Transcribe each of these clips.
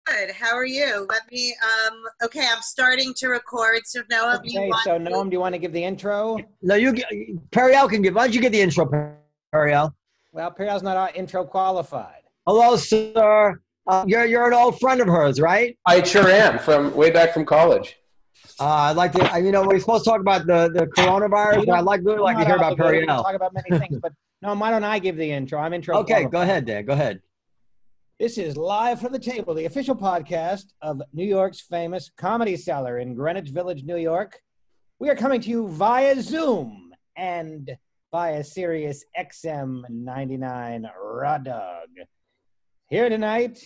Good. How are you? Let me, okay, I'm starting to record. So Noam, you Okay, want so Noam, do you want to give the intro? No, Periel can give. Why don't you give the intro, Periel? Well, Periel's not intro qualified. Hello, sir. You're an old friend of hers, right? I sure am, from way back from college. I'd like to, we're supposed to talk about the coronavirus, but I'd really like to hear about We can Periel. talk about many things, but no, why don't I give the intro? I'm intro Okay, qualified. go ahead, Dan. Go ahead. This is Live from the Table, the official podcast of New York's famous Comedy Cellar in Greenwich Village, New York. We are coming to you via Zoom and via Sirius XM 99 Raw Dog. Here tonight,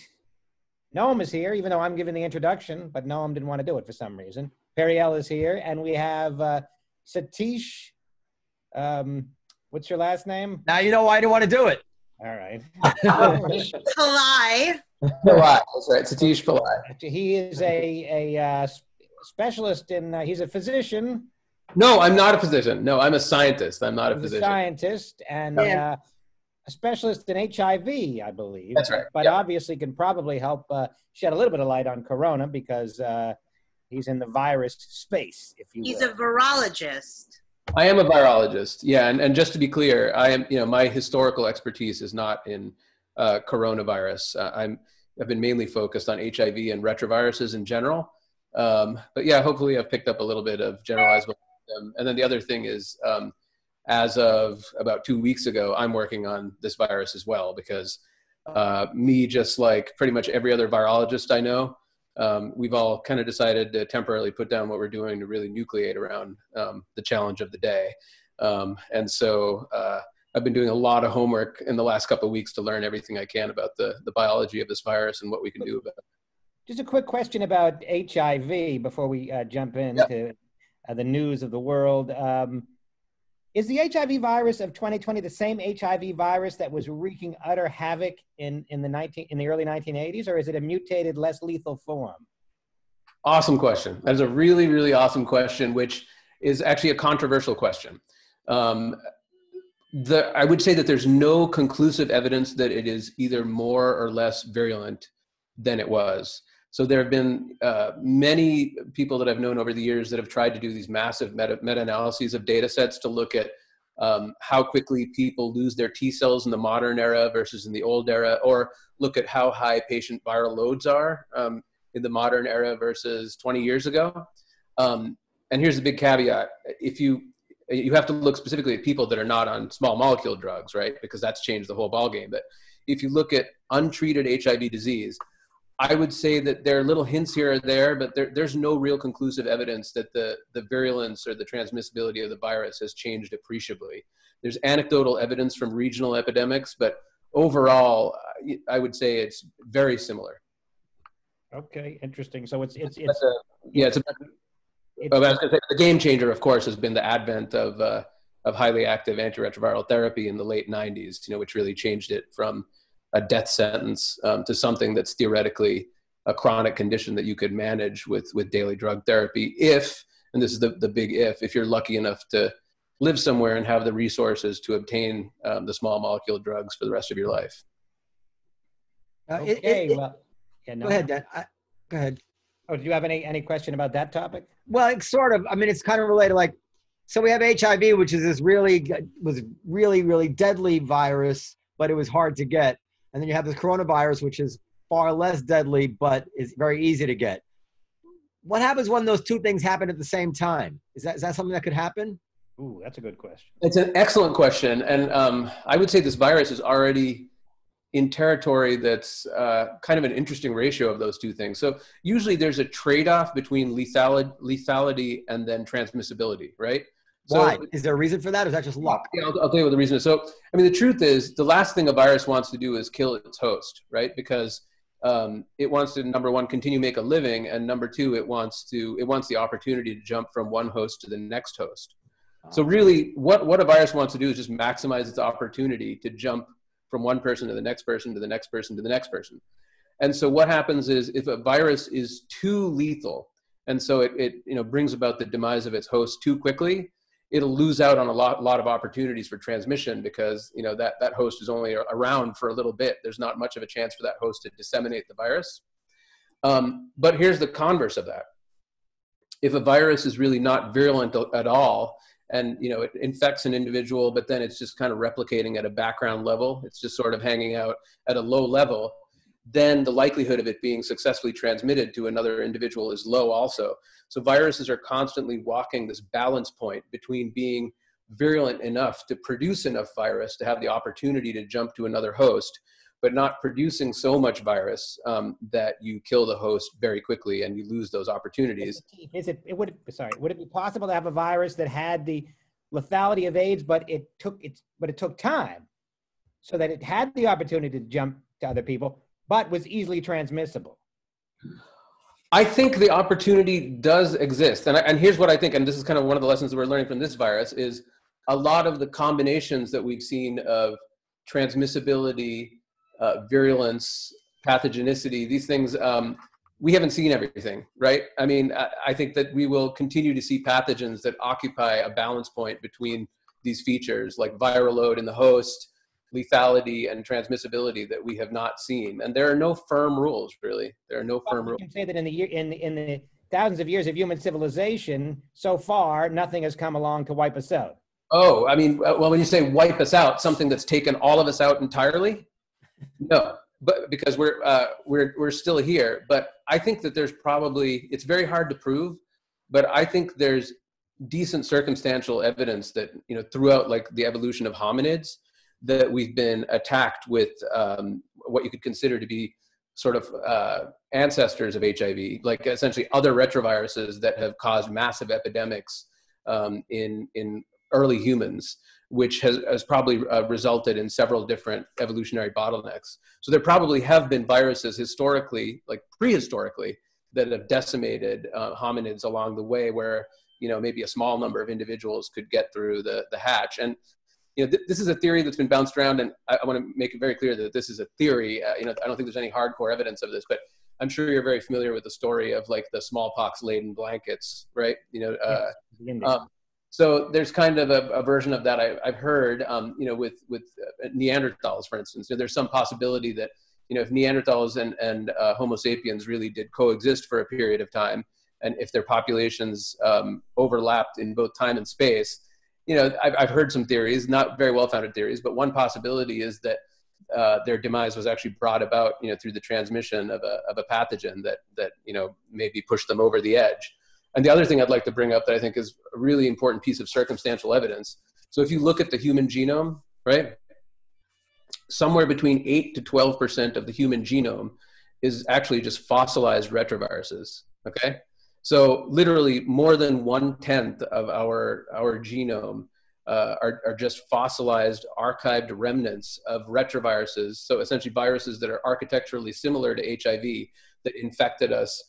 Noam is here, even though I'm giving the introduction, but Noam didn't want to do it for some reason. Periel is here, and we have Satish, what's your last name? Now you know why I didn't want to do it. All right. Pillai. Pillai, that's right, Satish Pillai. He is a specialist in, he's a physician. No, I'm not a physician. No, I'm a scientist. I'm not a He's physician. a scientist and a specialist in HIV, I believe. That's right. But yeah. obviously can probably help shed a little bit of light on corona because he's in the virus space, if you will. He's a virologist. I am a virologist, yeah, and just to be clear, I am, my historical expertise is not in coronavirus. I've been mainly focused on HIV and retroviruses in general, but yeah, hopefully I've picked up a little bit of generalizable. And then the other thing is, as of about 2 weeks ago, I'm working on this virus as well because me, just like pretty much every other virologist I know, we've all kind of decided to temporarily put down what we're doing to really nucleate around the challenge of the day. And so I've been doing a lot of homework in the last couple of weeks to learn everything I can about the biology of this virus and what we can do about it. Just a quick question about HIV before we jump into the news of the world. Is the HIV virus of 2020 the same HIV virus that was wreaking utter havoc in the early 1980s, or is it a mutated, less lethal form? Awesome question. That is a really, really awesome question, which is actually a controversial question. I would say that there's no conclusive evidence that it is either more or less virulent than it was. So there have been many people that I've known over the years that have tried to do these massive meta-analyses of data sets to look at how quickly people lose their T cells in the modern era versus in the old era, or look at how high patient viral loads are in the modern era versus 20 years ago. And here's the big caveat. If you have to look specifically at people that are not on small molecule drugs, right? Because that's changed the whole ballgame. But if you look at untreated HIV disease, I would say that there are little hints here or there, but there's no real conclusive evidence that the virulence or the transmissibility of the virus has changed appreciably. There's anecdotal evidence from regional epidemics, but overall, I would say it's very similar. Okay, interesting. So it's I was going to say the game changer, of course, has been the advent of highly active antiretroviral therapy in the late 90s, which really changed it from a death sentence to something that's theoretically a chronic condition that you could manage with daily drug therapy if, and this is the big if you're lucky enough to live somewhere and have the resources to obtain the small molecule drugs for the rest of your life. Okay, no. Go ahead, Dan. Go ahead. Oh, do you have any question about that topic? Well, it's sort of, it's kind of related. Like, so we have HIV, which is this really deadly virus, but it was hard to get. And then you have this coronavirus, which is far less deadly, but is very easy to get. What happens when those two things happen at the same time? Is that something that could happen? Ooh, that's a good question. It's an excellent question. And I would say this virus is already in territory that's kind of an interesting ratio of those two things. So usually there's a trade-off between lethality and then transmissibility, right? Why? Is there a reason for that, or is that just luck? Yeah, I'll tell you what the reason is. So, the truth is, the last thing a virus wants to do is kill its host, right? Because it wants to, number one, continue make a living, and number two, it wants the opportunity to jump from one host to the next host. So really, what a virus wants to do is just maximize its opportunity to jump from one person to the next person to the next person to the next person. And so what happens is, if a virus is too lethal, and so it brings about the demise of its host too quickly, it'll lose out on a lot of opportunities for transmission because that host is only around for a little bit. There's not much of a chance for that host to disseminate the virus. But here's the converse of that. If a virus is really not virulent at all, and it infects an individual, but then it's just kind of replicating at a background level, it's just sort of hanging out at a low level, then the likelihood of it being successfully transmitted to another individual is low also. So viruses are constantly walking this balance point between being virulent enough to produce enough virus to have the opportunity to jump to another host, but not producing so much virus that you kill the host very quickly and you lose those opportunities. Would it be possible to have a virus that had the lethality of AIDS, but it took time, so that it had the opportunity to jump to other people, but was easily transmissible? I think the opportunity does exist. And here's what I think, and this is kind of one of the lessons that we're learning from this virus, is a lot of the combinations that we've seen of transmissibility, virulence, pathogenicity, these things, we haven't seen everything, right? I mean, I think that we will continue to see pathogens that occupy a balance point between these features, like viral load in the host, lethality, and transmissibility, that we have not seen. And there are no firm rules, really. There are no firm rules. You can say that in the thousands of years of human civilization, so far, nothing has come along to wipe us out. Oh, I mean, well, when you say wipe us out, something that's taken all of us out entirely? No, but because we're still here. But I think that there's probably, it's very hard to prove, but I think there's decent circumstantial evidence that, throughout like the evolution of hominids, that we've been attacked with what you could consider to be sort of ancestors of HIV, like essentially other retroviruses that have caused massive epidemics in early humans, which has probably resulted in several different evolutionary bottlenecks. So there probably have been viruses historically, like prehistorically, that have decimated hominids along the way, where maybe a small number of individuals could get through the hatch. And this is a theory that's been bounced around, and I want to make it very clear that this is a theory. I don't think there's any hardcore evidence of this, but I'm sure you're very familiar with the story of like the smallpox-laden blankets, right? So there's kind of a version of that I've heard, with Neanderthals, for instance. There's some possibility that, if Neanderthals and Homo sapiens really did coexist for a period of time, and if their populations overlapped in both time and space, I've heard some theories, not very well-founded theories, but one possibility is that their demise was actually brought about, through the transmission of a pathogen that maybe pushed them over the edge. And the other thing I'd like to bring up that I think is a really important piece of circumstantial evidence. So if you look at the human genome, right, somewhere between 8 to 12% of the human genome is actually just fossilized retroviruses, okay? So literally more than 1/10 of our genome are just fossilized, archived remnants of retroviruses. So essentially viruses that are architecturally similar to HIV that infected us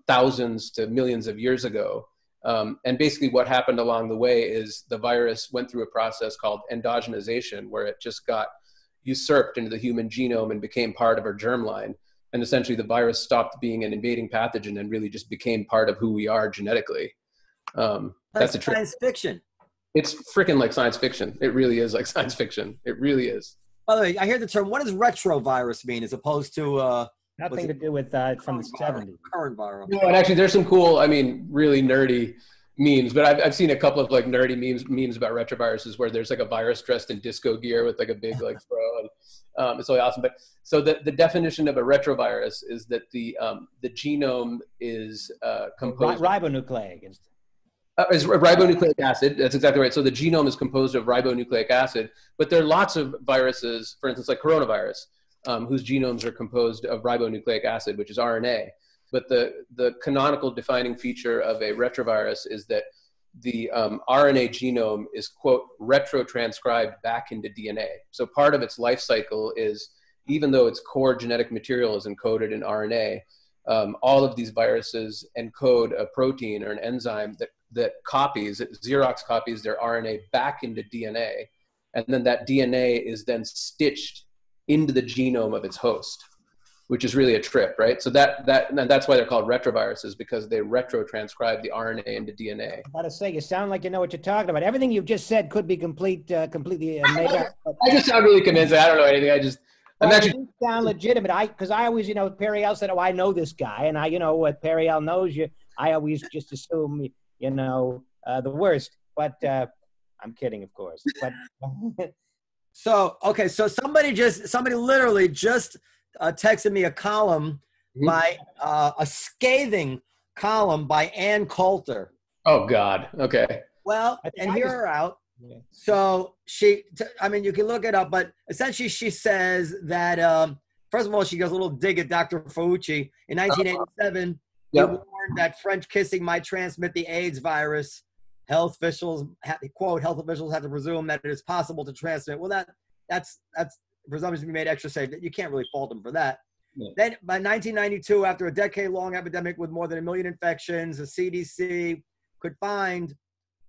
thousands to millions of years ago. And basically what happened along the way is the virus went through a process called endogenization, where it just got usurped into the human genome and became part of our germline. And essentially the virus stopped being an invading pathogen and really just became part of who we are genetically. That's a science fiction. It's freaking like science fiction. It really is like science fiction. It really is. By the way, I hear the term, what does retrovirus mean as opposed to... Nothing to do with from the 70s. Current viral. No, and actually there's some cool, really nerdy memes, but I've seen a couple of like nerdy memes about retroviruses where there's like a virus dressed in disco gear with like a big like throw. And, it's really awesome. But so the definition of a retrovirus is that the genome is composed ribonucleic. Is ribonucleic acid. That's exactly right. So the genome is composed of ribonucleic acid, but there are lots of viruses, for instance, like coronavirus, whose genomes are composed of ribonucleic acid, which is RNA. But the canonical defining feature of a retrovirus is that the RNA genome is, quote, retrotranscribed back into DNA. So part of its life cycle is, even though its core genetic material is encoded in RNA, all of these viruses encode a protein or an enzyme that Xerox copies their RNA back into DNA. And then that DNA is then stitched into the genome of its host, which is really a trip, right? So that's why they're called retroviruses, because they retrotranscribe the RNA into DNA. I gotta say, you sound like you know what you're talking about. Everything you've just said could be completely made up. I just sound really convincing. I don't know anything. I'm actually you sound legitimate. Because I always, Periel said, "Oh, I know this guy," and what Periel knows you. I always just assume, the worst. But I'm kidding, of course. But So somebody literally just texted me a column by a scathing column by Ann Coulter. Oh God. Okay. Well, and hear her out. Yeah. So you can look it up, but essentially she says that, first of all, she goes a little dig at Dr. Fauci. In 1987, he warned that French kissing might transmit the AIDS virus. Health officials have to presume that it is possible to transmit. Well, that's presumption to be made extra safe. You can't really fault them for that. Yeah. Then by 1992, after a decade-long epidemic with more than 1 million infections, the CDC could find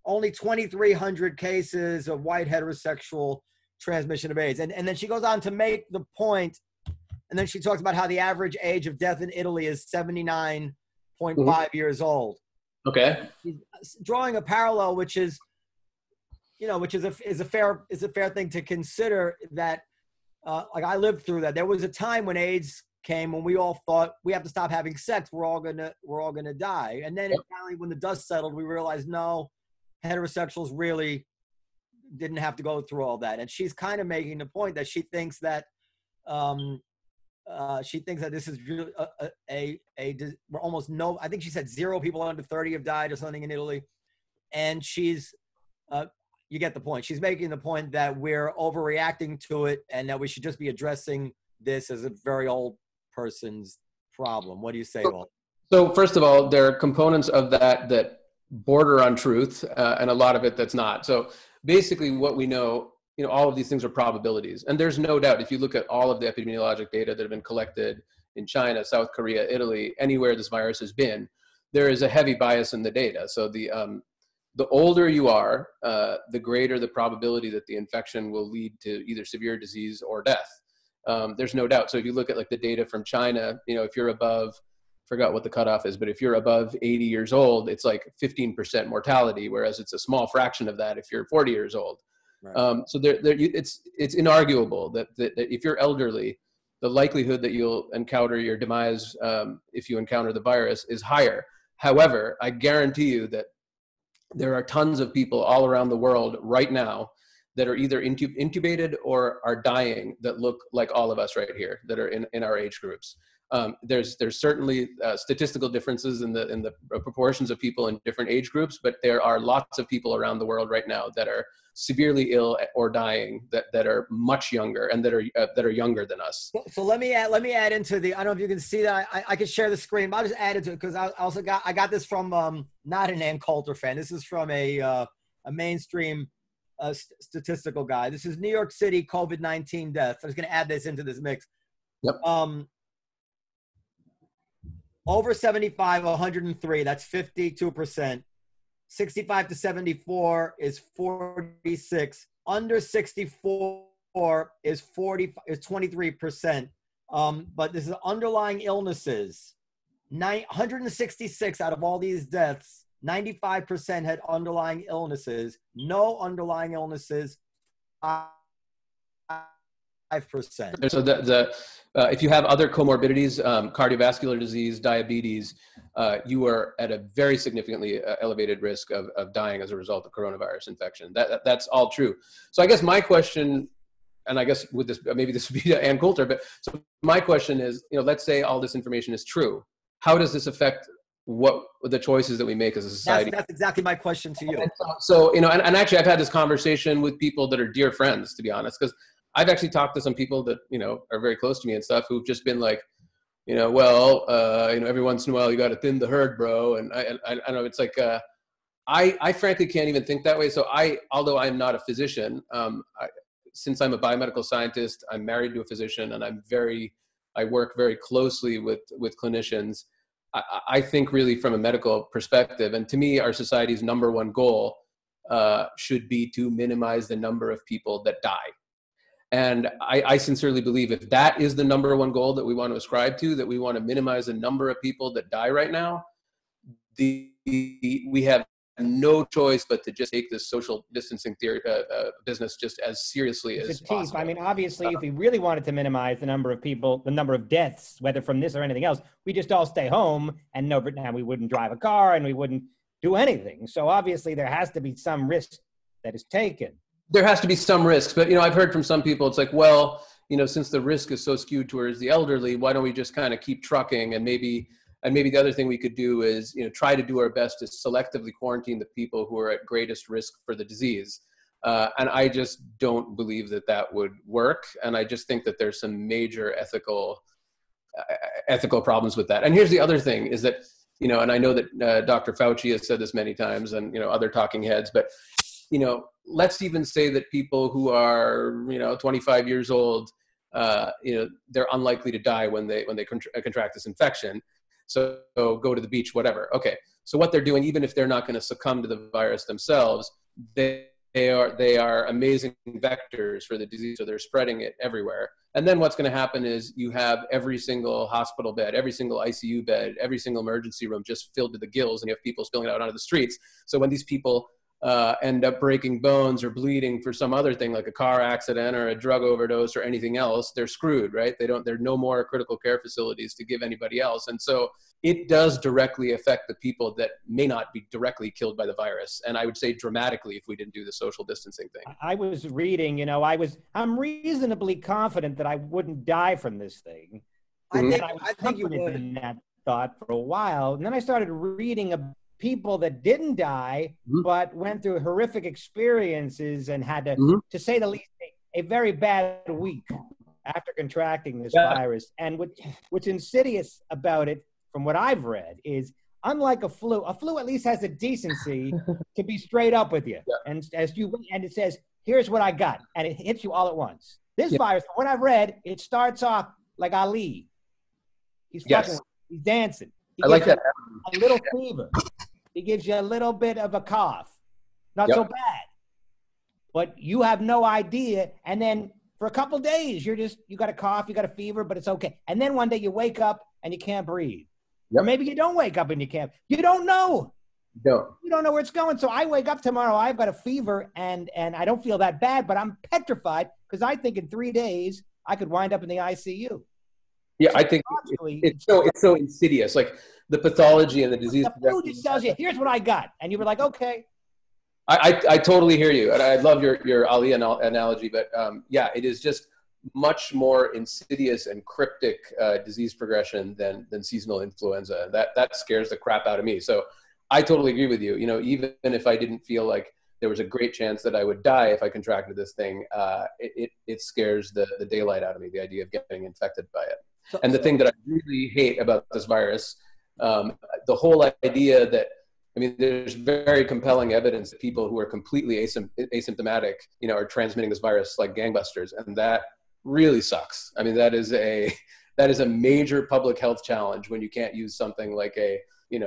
only 2,300 cases of white heterosexual transmission of AIDS. And then she goes on to make the point, and then she talks about how the average age of death in Italy is 79.5 years old. Okay. She's drawing a parallel, which is a fair thing to consider, that like I lived through that. There was a time when AIDS came when we all thought we have to stop having sex. We're all gonna die. And then finally, when the dust settled, we realized no, heterosexuals really didn't have to go through all that. And she's kind of making the point that she thinks that this is really we're almost I think she said 0 people under 30 have died or something in Italy. And she's, you get the point. She's making the point that we're overreacting to it and that we should just be addressing this as a very old person's problem. What do you say, Walt? So first of all, there are components of that border on truth, and a lot of it that's not. So basically what we know, all of these things are probabilities. And there's no doubt, if you look at all of the epidemiologic data that have been collected in China, South Korea, Italy, anywhere this virus has been, there is a heavy bias in the data. So the older you are, the greater the probability that the infection will lead to either severe disease or death. There's no doubt. So if you look at like the data from China, if you're above, forgot what the cutoff is, but if you're above 80 years old, it's like 15% mortality, whereas it's a small fraction of that if you're 40 years old. Right. So it's inarguable that if you're elderly, the likelihood that you'll encounter your demise if you encounter the virus is higher. However, I guarantee you that there are tons of people all around the world right now that are either intubated or are dying that look like all of us right here that are in our age groups. There's certainly statistical differences in the proportions of people in different age groups, but there are lots of people around the world right now that are severely ill or dying that are much younger and that are younger than us. So let me add into the, I don't know if you can see that. I can share the screen, but I'll just add it to it because I got this from not an Ann Coulter fan. This is from a mainstream statistical guy. This is New York City COVID-19 deaths. I was going to add this into this mix. Yep. Over 75, 103. That's 52%. 65 to 74 is 46. Under 64 is 23%. But this is underlying illnesses. 166 out of all these deaths, 95% had underlying illnesses. No underlying illnesses, 5%. So if you have other comorbidities, cardiovascular disease, diabetes, you are at a very significantly elevated risk of dying as a result of coronavirus infection. That's all true. So I guess my question, and I guess with this, maybe this would be to Ann Coulter, but so my question is, let's say all this information is true. How does this affect what the choices that we make as a society? That's exactly my question to you. So and actually I've had this conversation with people that are dear friends, to be honest, because I've actually talked to some people that, are very close to me and stuff who've just been like, every once in a while you got to thin the herd, bro. And I know it's like, I frankly can't even think that way. So although I'm not a physician, since I'm a biomedical scientist, I'm married to a physician and I work very closely with clinicians. I think really from a medical perspective, and to me, our society's number one goal should be to minimize the number of people that die. And I sincerely believe if that is the number one goal that we want to ascribe to, that we want to minimize the number of people that die right now, we have no choice but to just take this social distancing theory, business just as seriously as possible. I mean, obviously, if we really wanted to minimize the number of people, the number of deaths, whether from this or anything else, we just all stay home and now we wouldn't drive a car and we wouldn't do anything. So obviously, there has to be some risk that is taken. There has to be some risks, but I've heard from some people, it's like, well, since the risk is so skewed towards the elderly, why don't we just kind of keep trucking? And maybe the other thing we could do is, try to do our best to selectively quarantine the people who are at greatest risk for the disease. And I just don't believe that would work. And I just think that there's some major ethical problems with that. And here's the other thing is that, and I know that Dr. Fauci has said this many times and, other talking heads, but, let's even say that people who are, 25 years old, they're unlikely to die when they contract this infection. So go to the beach, whatever. Okay. So what they're doing, even if they're not going to succumb to the virus themselves, they are amazing vectors for the disease. So they're spreading it everywhere. And then what's going to happen is you have every single hospital bed, every single ICU bed, every single emergency room just filled to the gills, and you have people spilling it out onto the streets. So when these people end up breaking bones or bleeding for some other thing like a car accident or a drug overdose or anything else, they're screwed, right? There are no more critical care facilities to give anybody else. And so it does directly affect the people that may not be directly killed by the virus. And I would say dramatically if we didn't do the social distancing thing. I was reading, I'm reasonably confident that I wouldn't die from this thing. I think you would. In that thought for a while. And then I started reading about people that didn't die, but went through horrific experiences and had to say the least, a very bad week after contracting this virus. And what's insidious about it, from what I've read, is unlike a flu at least has the decency to be straight up with you. Yeah. And it says, here's what I got. And it hits you all at once. This virus, from what I've read, it starts off like Ali. He's he's dancing. I like that. A little fever. He gives you a little bit of a cough. Not so bad. But you have no idea. And then for a couple days, you got a cough, you got a fever, but it's okay. And then one day you wake up and you can't breathe. Or maybe you don't wake up and you can't. You don't know. You don't know where it's going. So I wake up tomorrow, I've got a fever, and I don't feel that bad, but I'm petrified because I think in 3 days I could wind up in the ICU. Yeah, I think it's so insidious. Like the pathology and the disease. The flu just tells you, here's what I got. And you were like, okay. I totally hear you. And I love your Ali analogy, but it is just much more insidious and cryptic disease progression than seasonal influenza. That scares the crap out of me. So I totally agree with you. Even if I didn't feel like there was a great chance that I would die if I contracted this thing, it scares the daylight out of me, the idea of getting infected by it. And the thing that I really hate about this virus, the whole idea that, there's very compelling evidence that people who are completely asymptomatic, are transmitting this virus like gangbusters. And that really sucks. That is a major public health challenge when you can't use something like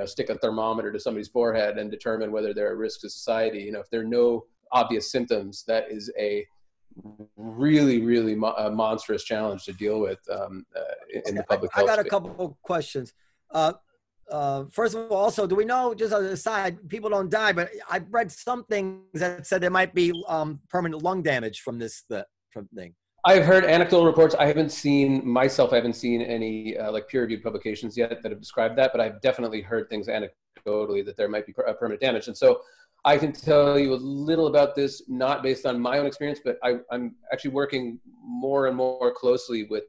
stick a thermometer to somebody's forehead and determine whether they're at risk to society. If there are no obvious symptoms, that is a really, really monstrous challenge to deal with in the public health. I got a couple questions. First of all, also, do we know, just as an aside, people don't die, but I've read some things that said there might be permanent lung damage from this thing. I've heard anecdotal reports. I haven't seen any peer-reviewed publications yet that have described that, but I've definitely heard things anecdotally that there might be permanent damage. And so I can tell you a little about this, not based on my own experience, but I'm actually working more and more closely with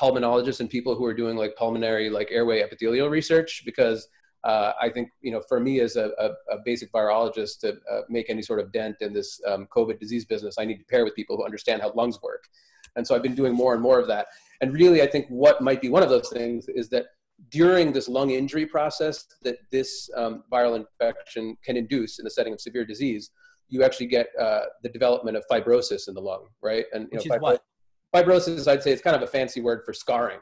pulmonologists and people who are doing pulmonary, airway epithelial research, because I think, for me as a basic virologist to make any sort of dent in this COVID disease business, I need to pair with people who understand how lungs work. And so I've been doing more and more of that. And really, I think what might be one of those things is that during this lung injury process that this viral infection can induce in the setting of severe disease, you actually get the development of fibrosis in the lung, right? And Which is what? Fibrosis, I'd say, it's kind of a fancy word for scarring.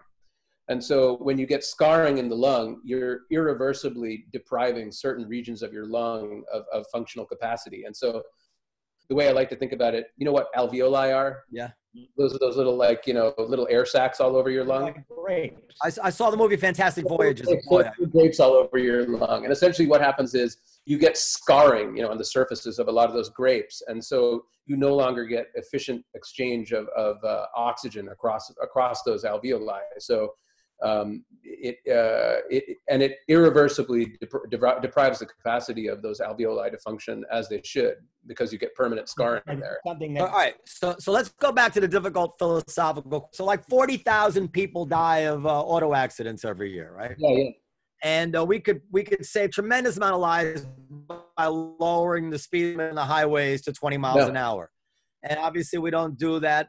And so when you get scarring in the lung, you're irreversibly depriving certain regions of your lung of functional capacity. And so the way I like to think about it, you know what alveoli are? Yeah. those little like, you know, little air sacs all over your lung. Like grapes. I saw the movie Fantastic Voyage as a boy. Grapes all over your lung. And essentially what happens is you get scarring, you know, on the surfaces of a lot of those grapes. And so you no longer get efficient exchange of oxygen across those alveoli. So it irreversibly deprives the capacity of those alveoli to function as they should, because you get permanent scarring there. Something that, All right, so let's go back to the difficult philosophical. So like 40,000 people die of auto accidents every year, right? Yeah. And we could save tremendous amount of lives by lowering the speed limit on the highways to 20 miles an hour. And obviously we don't do that.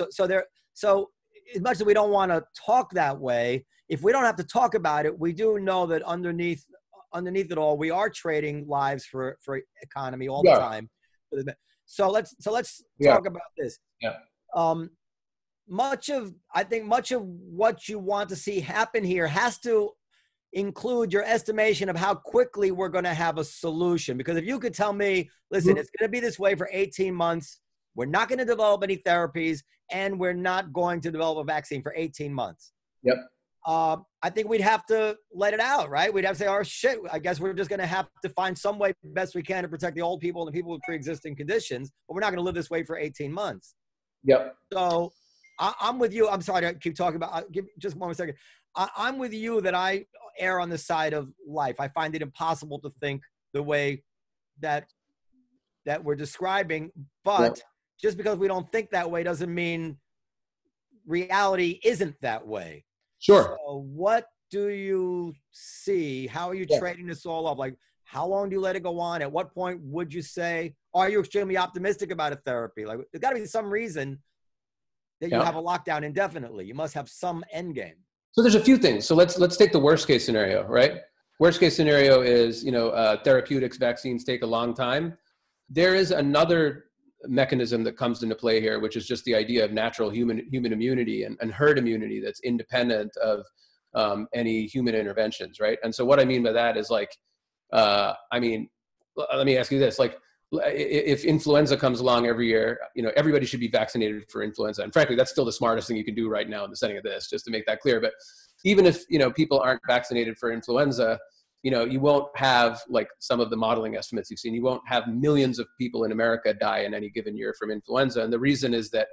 So as much as we don't want to talk that way, if we don't have to talk about it, we do know that underneath it all, we are trading lives for economy all the time. So let's talk about this. Yeah. Much of what you want to see happen here has to include your estimation of how quickly we're going to have a solution. Because if you could tell me, listen, it's going to be this way for 18 months, we're not going to develop any therapies, and we're not going to develop a vaccine for 18 months. Yep. I think we'd have to let it out, right? We'd have to say, oh, shit, I guess we're just going to have to find some way best we can to protect the old people and the people with pre-existing conditions, but we're not going to live this way for 18 months. Yep. So I'm with you. I'm sorry to keep talking about, just 1 second. I'm with you that I err on the side of life. I find it impossible to think the way that we're describing, but just because we don't think that way doesn't mean reality isn't that way. Sure. So what do you see? How are you trading this all up? Like, how long do you let it go on? At what point would you say, are you extremely optimistic about a therapy? Like, there's got to be some reason that you have a lockdown indefinitely. You must have some end game. So there's a few things. So let's take the worst case scenario, right? Worst case scenario is, you know, therapeutics, vaccines take a long time. There is another mechanism that comes into play here, which is just the idea of natural human immunity and herd immunity that's independent of any human interventions, right? And so what I mean by that is like, let me ask you this, like, if influenza comes along every year, you know, everybody should be vaccinated for influenza. And frankly, that's still the smartest thing you can do right now in the setting of this, just to make that clear. But even if, you know, people aren't vaccinated for influenza, you know, you won't have like some of the modeling estimates you've seen. You won't have millions of people in America die in any given year from influenza. And the reason is that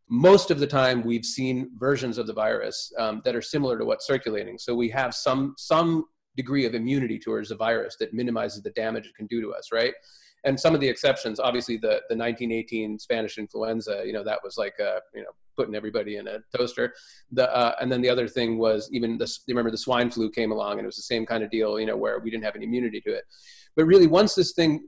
most of the time we've seen versions of the virus that are similar to what's circulating. So we have some degree of immunity towards the virus that minimizes the damage it can do to us, right? And some of the exceptions, obviously the 1918 Spanish influenza, you know, that was like, you know, putting everybody in a toaster. And then the other thing was even this, you remember the swine flu came along and it was the same kind of deal, you know, where we didn't have any immunity to it. But really once this thing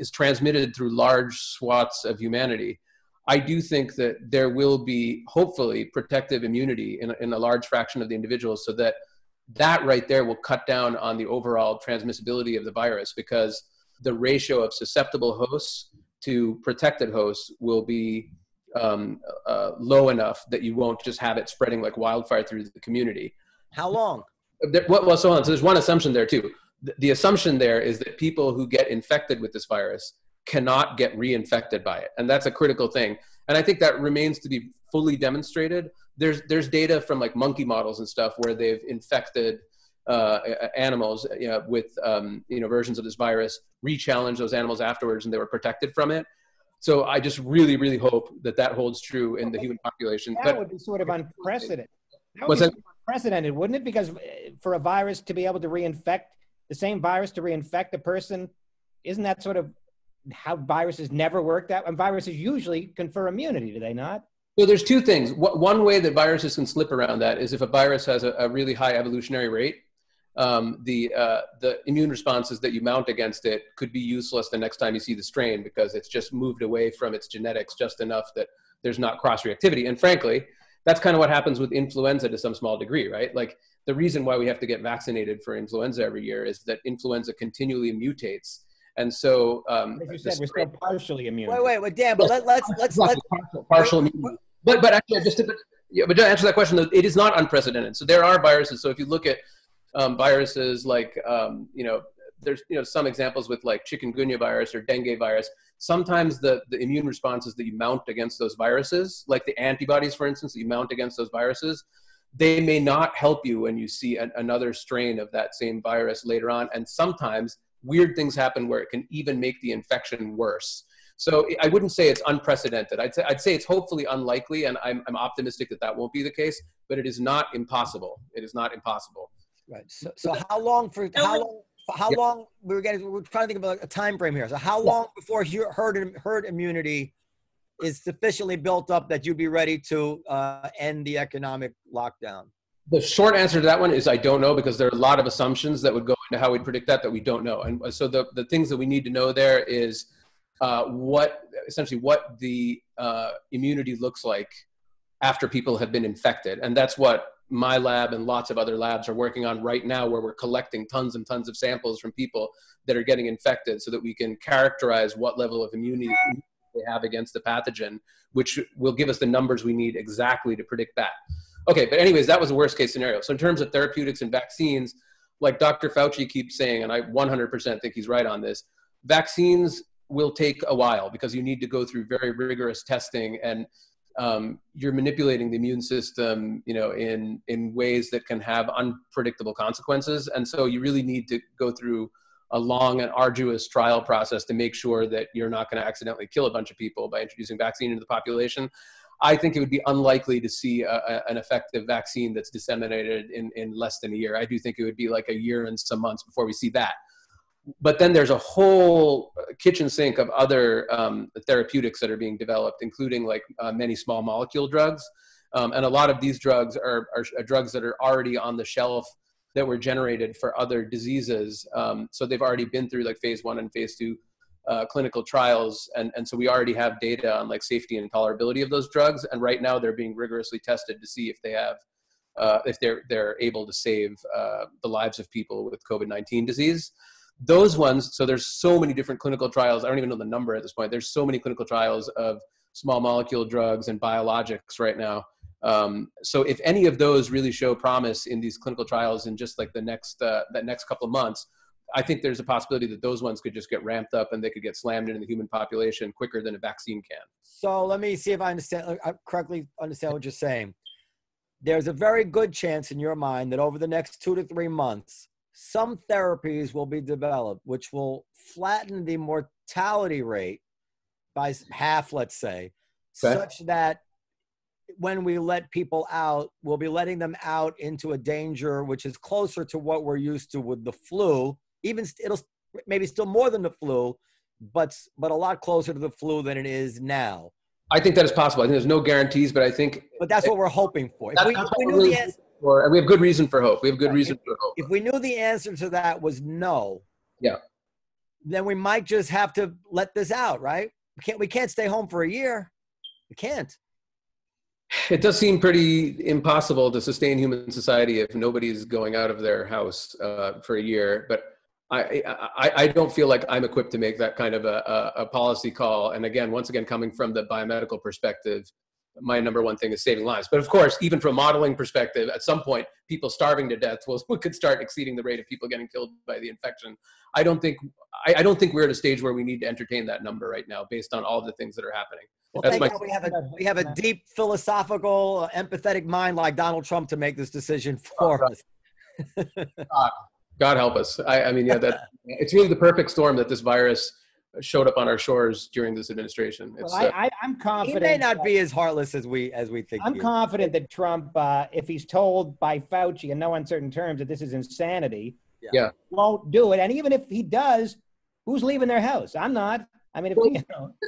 is transmitted through large swaths of humanity, I do think that there will be hopefully protective immunity in a large fraction of the individuals, so that right there will cut down on the overall transmissibility of the virus, because the ratio of susceptible hosts to protected hosts will be low enough that you won't just have it spreading like wildfire through the community. How long? So there's one assumption there too. The assumption there is that people who get infected with this virus cannot get reinfected by it. And that's a critical thing. And I think that remains to be fully demonstrated. There's data from like monkey models and stuff where they've infected animals with versions of this virus, re-challenge those animals afterwards, and they were protected from it. So I just really, really hope that holds true in the human population. That would be sort of unprecedented. That would be unprecedented, wouldn't it? Because for a virus to be able to reinfect, the same virus to reinfect a person, isn't that sort of how viruses never work? And viruses usually confer immunity, do they not? So there's two things. One way that viruses can slip around that is if a virus has a really high evolutionary rate, the immune responses that you mount against it could be useless the next time you see the strain, because it's just moved away from its genetics just enough that there's not cross-reactivity. And frankly, that's kind of what happens with influenza to some small degree, right? Like the reason why we have to get vaccinated for influenza every year is that influenza continually mutates. And so, as you said, we're still partially immune. Wait, Dan, but let's partial immunity. But actually, but to answer that question, though, it is not unprecedented. So there are viruses. So if you look at viruses like, there's some examples with like chikungunya virus or dengue virus. sometimes the immune responses that you mount against those viruses, like the antibodies, for instance, that you mount against those viruses, they may not help you when you see another strain of that same virus later on. And sometimes weird things happen where it can even make the infection worse. So I wouldn't say it's unprecedented. I'd say it's hopefully unlikely, and I'm optimistic that that won't be the case, but it is not impossible. It is not impossible. Right. So how long we're trying to think about a time frame here. So how long before herd immunity is sufficiently built up that you'd be ready to end the economic lockdown? The short answer to that one is I don't know, because there are a lot of assumptions that would go into how we predict that we don't know. And so the things that we need to know there is what the immunity looks like after people have been infected. And that's what my lab and lots of other labs are working on right now, where we're collecting tons and tons of samples from people that are getting infected so that we can characterize what level of immunity they have against the pathogen, which will give us the numbers we need exactly to predict that. Okay, but anyways, that was the worst case scenario. So in terms of therapeutics and vaccines, like Dr. Fauci keeps saying, and I 100% think he's right on this, vaccines will take a while because you need to go through very rigorous testing, and you're manipulating the immune system, in ways that can have unpredictable consequences. And so you really need to go through a long and arduous trial process to make sure that you're not going to accidentally kill a bunch of people by introducing vaccine into the population. I think it would be unlikely to see an effective vaccine that's disseminated in less than a year. I do think it would be like a year and some months before we see that. But then there's a whole kitchen sink of other therapeutics that are being developed, including like many small molecule drugs. And a lot of these drugs are drugs that are already on the shelf that were generated for other diseases. So they've already been through like phase 1 and phase 2 clinical trials. And so we already have data on like safety and tolerability of those drugs. And right now they're being rigorously tested to see if they have, if they're able to save the lives of people with COVID-19 disease. Those ones, so there's so many different clinical trials. I don't even know the number at this point. There's so many clinical trials of small molecule drugs and biologics right now. So if any of those really show promise in these clinical trials in just like the next couple of months, I think there's a possibility that those ones could just get ramped up and they could get slammed into the human population quicker than a vaccine can. So let me see if I correctly understand what you're saying. There's a very good chance in your mind that over the next 2 to 3 months, some therapies will be developed which will flatten the mortality rate by half, let's say, such that when we let people out, we'll be letting them out into a danger which is closer to what we're used to with the flu. Even it'll maybe still more than the flu, but a lot closer to the flu than it is now. I think that is possible. I think there's no guarantees, but I think. But that's what we're hoping for. If we knew the answer. And we have good reason for hope. We have good reason for hope. If we knew the answer to that was no, then we might just have to let this out, right? We can't stay home for a year. We can't. It does seem pretty impossible to sustain human society if nobody's going out of their house for a year. But I don't feel like I'm equipped to make that kind of a policy call. And again, once again, coming from the biomedical perspective, my number one thing is saving lives. But of course, even from a modeling perspective, at some point, people starving to death could start exceeding the rate of people getting killed by the infection. I don't think we're at a stage where we need to entertain that number right now, based on all the things that are happening. Well, thank God we have a deep philosophical, empathetic mind like Donald Trump to make this decision for us. God help us. I mean, it's really the perfect storm that this virus showed up on our shores during this administration. I'm confident. He may not be as heartless as we think. I'm confident that Trump, if he's told by Fauci in no uncertain terms that this is insanity, won't do it. And even if he does, who's leaving their house? I'm not. I mean,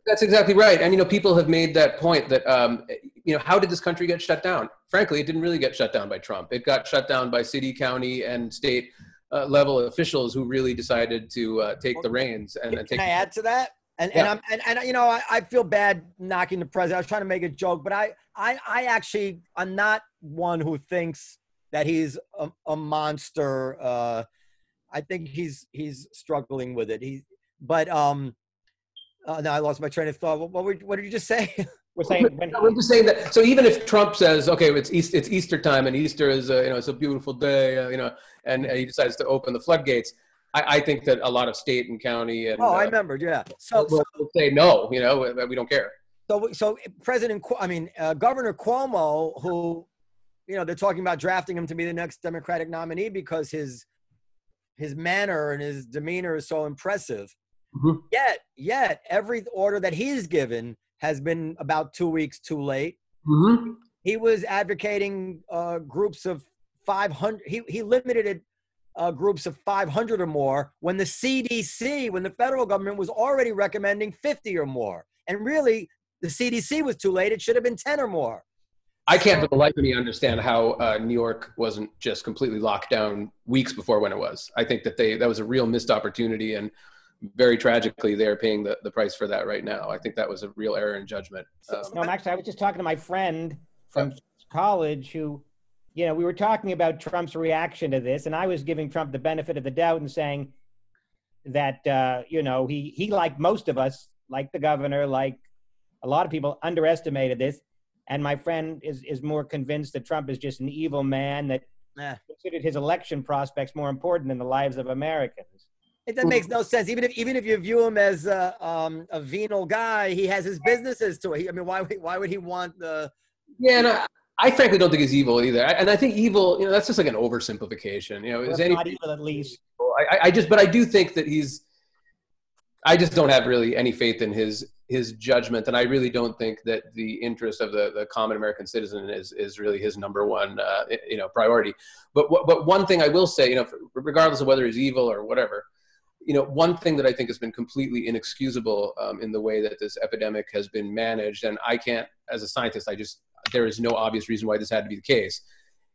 that's exactly right. And people have made that point that how did this country get shut down? Frankly, it didn't really get shut down by Trump. It got shut down by city, county, and state level officials who really decided to take the reins. Can I add to that? I feel bad knocking the president. I was trying to make a joke, but I'm not one who thinks that he's a monster. I think he's struggling with it. Now I lost my train of thought. What did you just say? We're just saying that. So even if Trump says, okay, it's Easter time and Easter is it's a beautiful day, and he decides to open the floodgates, I think that a lot of state and county and I remember, yeah. So will say no, you know, we don't care. So Governor Cuomo, who, you know, they're talking about drafting him to be the next Democratic nominee because his manner and his demeanor is so impressive. Mm-hmm. Yet every order that he's given has been about 2 weeks too late. Mm-hmm. He was advocating groups of 500. He limited it groups of 500 or more when the CDC, when the federal government was already recommending 50 or more. And really, the CDC was too late. It should have been 10 or more. I can't for the life of me understand how New York wasn't just completely locked down weeks before when it was. I think that that was a real missed opportunity, and very tragically, they're paying the price for that right now. I think that was a real error in judgment. No, actually, I was just talking to my friend from college who, you know, we were talking about Trump's reaction to this, and I was giving Trump the benefit of the doubt and saying that, you know, he, like most of us, like the governor, like a lot of people, underestimated this. And my friend is more convinced that Trump is just an evil man that considered his election prospects more important than the lives of Americans. That makes no sense. Even if you view him as a venal guy, he has his businesses to it. I mean, why would he want the? Yeah, no, I frankly don't think he's evil either. And I think evil, you know, that's just like an oversimplification. You know, is not evil at least. But I do think that I just don't have really any faith in his judgment, and I really don't think that the interest of the common American citizen is really his number one you know, priority. But one thing I will say, you know, regardless of whether he's evil or whatever, you know, one thing that I think has been completely inexcusable in the way that this epidemic has been managed, and I can't, as a scientist, there is no obvious reason why this had to be the case.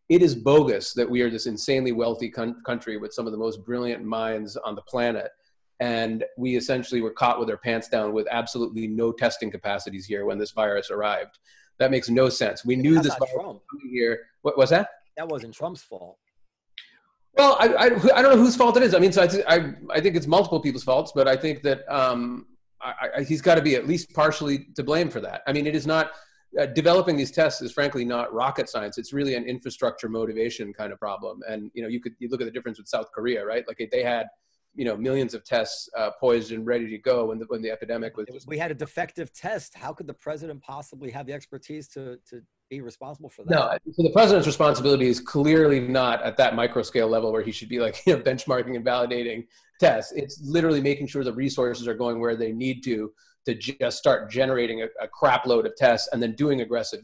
It is bogus that we are this insanely wealthy country with some of the most brilliant minds on the planet, and we essentially were caught with our pants down with absolutely no testing capacities here when this virus arrived. That makes no sense. We knew this virus was coming here. What was that? That wasn't Trump's fault. Well, I don't know whose fault it is. I mean, so I think it's multiple people's faults, but I think that he's got to be at least partially to blame for that. I mean, it is not developing these tests is frankly not rocket science. It's really an infrastructure motivation kind of problem. And you know, you look at the difference with South Korea, right? Like they had, you know, millions of tests poised and ready to go when the epidemic was. We had a defective test. How could the president possibly have the expertise to be responsible for that? No, so the president's responsibility is clearly not at that micro scale level where he should be like, you know, benchmarking and validating tests. It's literally making sure the resources are going where they need to just start generating a crap load of tests and then doing aggressive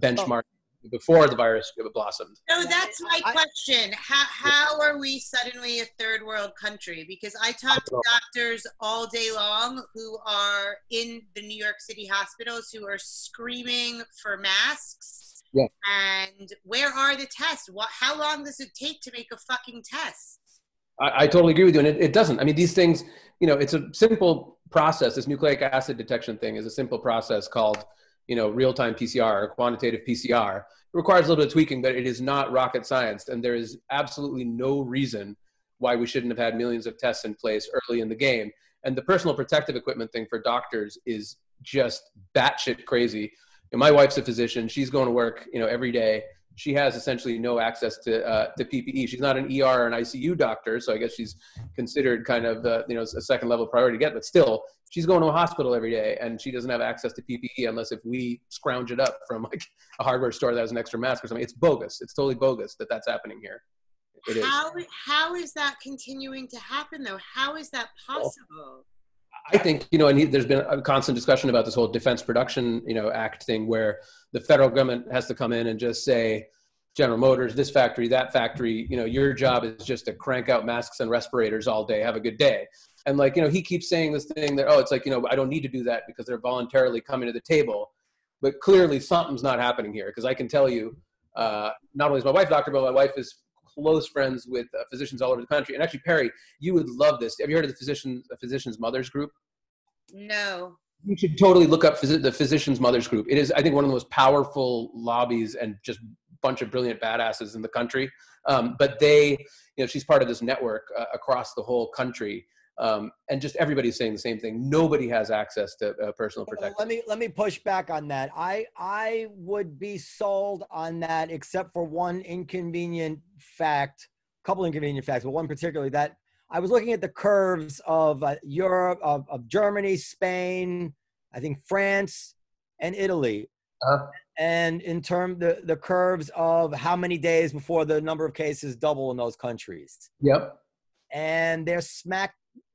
benchmarking before the virus blossomed. So that's my question. How are we suddenly a third world country? Because I talk to doctors all day long who are in the New York City hospitals who are screaming for masks. Yeah. And where are the tests? How long does it take to make a fucking test? I totally agree with you. And it doesn't. I mean, these things, you know, it's a simple process. This nucleic acid detection thing is a simple process called, you know, real-time PCR or quantitative PCR. It requires a little bit of tweaking, but it is not rocket science. And there is absolutely no reason why we shouldn't have had millions of tests in place early in the game. And the personal protective equipment thing for doctors is just batshit crazy. And my wife's a physician. She's going to work, you know, every day. She has essentially no access to PPE. She's not an ER or an ICU doctor, so I guess she's considered kind of you know, a second level priority to get. But still, she's going to a hospital every day, and she doesn't have access to PPE unless if we scrounge it up from like a hardware store that has an extra mask or something. It's bogus. It's totally bogus that that's happening here. It is. How is that continuing to happen though? How is that possible? I think, you know, and there's been a constant discussion about this whole Defense Production, you know, Act thing where the federal government has to come in and just say, General Motors, this factory, that factory, you know, your job is just to crank out masks and respirators all day. Have a good day. And like, you know, he keeps saying this thing that, oh, it's like, you know, I don't need to do that because they're voluntarily coming to the table. But clearly something's not happening here because I can tell you, not only is my wife a doctor, but my wife is close friends with physicians all over the country. And actually, Perry, you would love this. Have you heard of the Physicians Mothers Group? No. You should totally look up the Physicians Mothers Group. It is, I think, one of the most powerful lobbies and just bunch of brilliant badasses in the country. But they, you know, she's part of this network across the whole country. And just everybody's saying the same thing. Nobody has access to personal protection. Let me push back on that. I would be sold on that, except for one inconvenient fact, couple inconvenient facts, but one particularly that I was looking at the curves of Europe, of Germany, Spain, I think France, and Italy. And in terms the curves of how many days before the number of cases double in those countries. Yep. And they're smack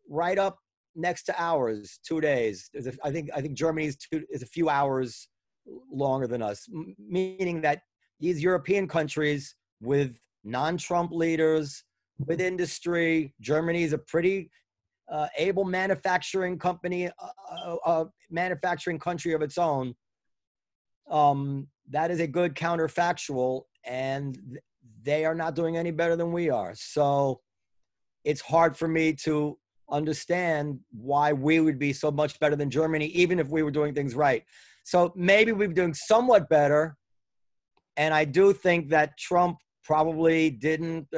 right up next to ours, 2 days. I think Germany is a few hours longer than us, meaning that these European countries with non-Trump leaders, with industry, Germany is a pretty able manufacturing company, manufacturing country of its own. That is a good counterfactual, and they are not doing any better than we are. So it's hard for me to understand why we would be so much better than Germany, even if we were doing things right. So maybe we're doing somewhat better. And I do think that Trump probably didn't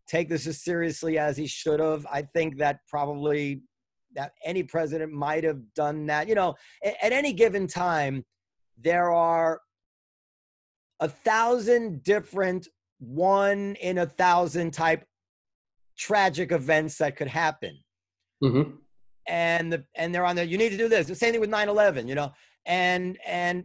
take this as seriously as he should have. I think that probably that any president might have done that. You know, at any given time, there are 1,000 different 1 in 1,000 type tragic events that could happen. Mm-hmm. And they're on there, you need to do this. The same thing with 9/11, you know. And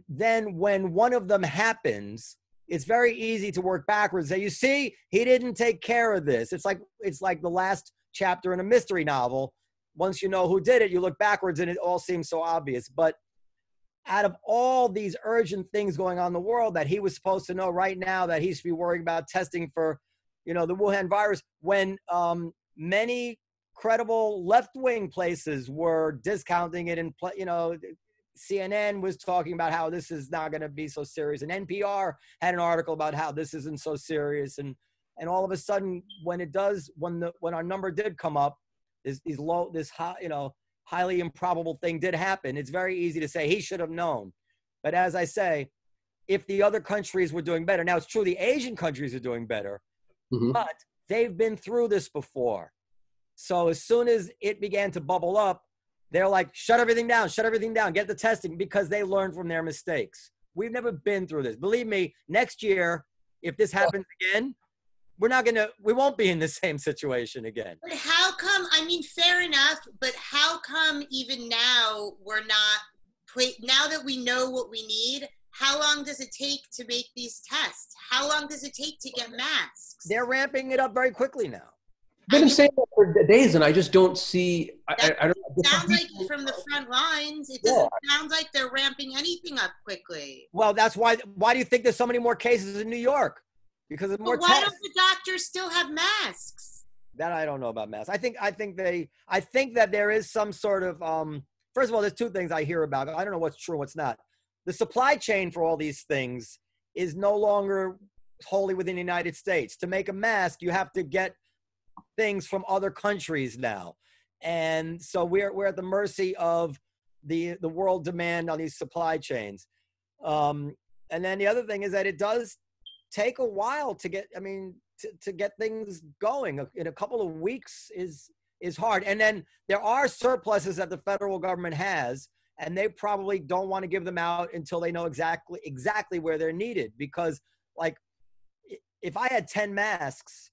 then when one of them happens, it's very easy to work backwards. Say, you see, he didn't take care of this. It's like the last chapter in a mystery novel. Once you know who did it, you look backwards and it all seems so obvious. But out of all these urgent things going on in the world that he was supposed to know right now, that he should be worrying about testing for, you know, the Wuhan virus, when many credible left-wing places were discounting it, and, you know, CNN was talking about how this is not going to be so serious, and NPR had an article about how this isn't so serious, and all of a sudden, when our number did come up, this high, you know, highly improbable thing did happen. It's very easy to say he should have known, but as I say, if the other countries were doing better, now it's true the Asian countries are doing better, Mm-hmm. but they've been through this before. So as soon as it began to bubble up, they're like, shut everything down, get the testing, because they learned from their mistakes. We've never been through this. Believe me, next year, if this happens again, we won't be in the same situation again. But how come, I mean, fair enough, but how come even now we're not, now that we know what we need, how long does it take to make these tests? How long does it take to get masks? They're ramping it up very quickly now. I've been saying that for days, and I just don't see. I don't. It sounds like it from the front lines. It doesn't sound like they're ramping anything up quickly. Well, that's why. Why do you think there's so many more cases in New York? Because of more tests. Why don't the doctors still have masks? That I don't know about masks. I think that there is some sort of. First of all, there's two things I hear about. I don't know what's true, what's not. The supply chain for all these things is no longer wholly within the United States. To make a mask, you have to get things from other countries now, and so we're at the mercy of the world demand on these supply chains. And then the other thing is that it does take a while to get. I mean, to get things going in a couple of weeks is hard. And then there are surpluses that the federal government has, and they probably don't want to give them out until they know exactly where they're needed. Because, like, if I had 10 masks,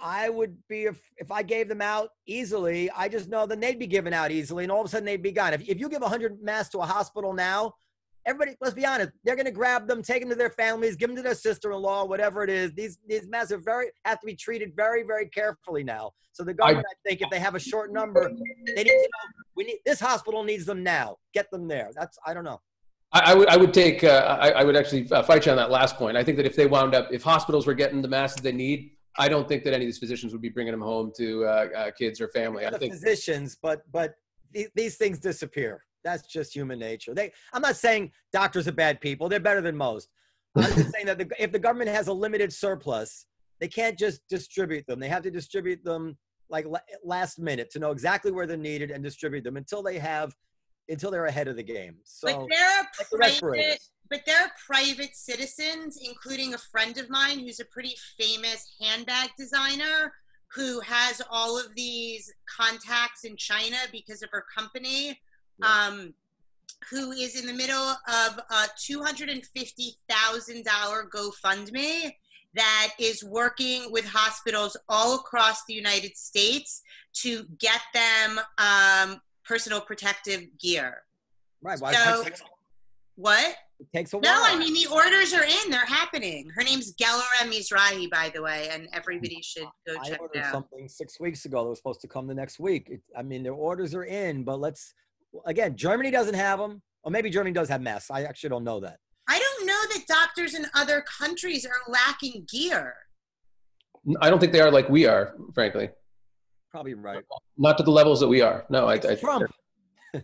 I would be, if I gave them out easily, I just know then they'd be given out easily, and all of a sudden they'd be gone. If you give 100 masks to a hospital now, everybody, let's be honest, they're going to grab them, take them to their families, give them to their sister-in-law, whatever it is. These masks have to be treated very, very carefully now. So the government, I think, if they have a short number, they need to know, this hospital needs them now. Get them there. I don't know. I would take, I would actually fight you on that last point. I think that if hospitals were getting the masks they need, I don't think that any of these physicians would be bringing them home to kids or family. I think physicians, but these things disappear. That's just human nature. I'm not saying doctors are bad people. They're better than most. I'm just saying that if the government has a limited surplus, they can't just distribute them. They have to distribute them like last minute to know exactly where they're needed and distribute them until they're ahead of the game. So, but there are private citizens, including a friend of mine who's a pretty famous handbag designer who has all of these contacts in China because of her company, who is in the middle of a $250,000 GoFundMe. that is working with hospitals all across the United States to get them personal protective gear. Right. So, what? It takes a while. No, I mean, the orders are in. They're happening. Her name's Gelora Mizrahi, by the way, and everybody should go check it out. I ordered something 6 weeks ago that was supposed to come the next week. I mean, their orders are in, but again, Germany doesn't have them. Or maybe Germany does have masks. I actually don't know that. I don't know that doctors in other countries are lacking gear. I don't think they are like we are, frankly. Probably right. Not to the levels that we are. No, Trump.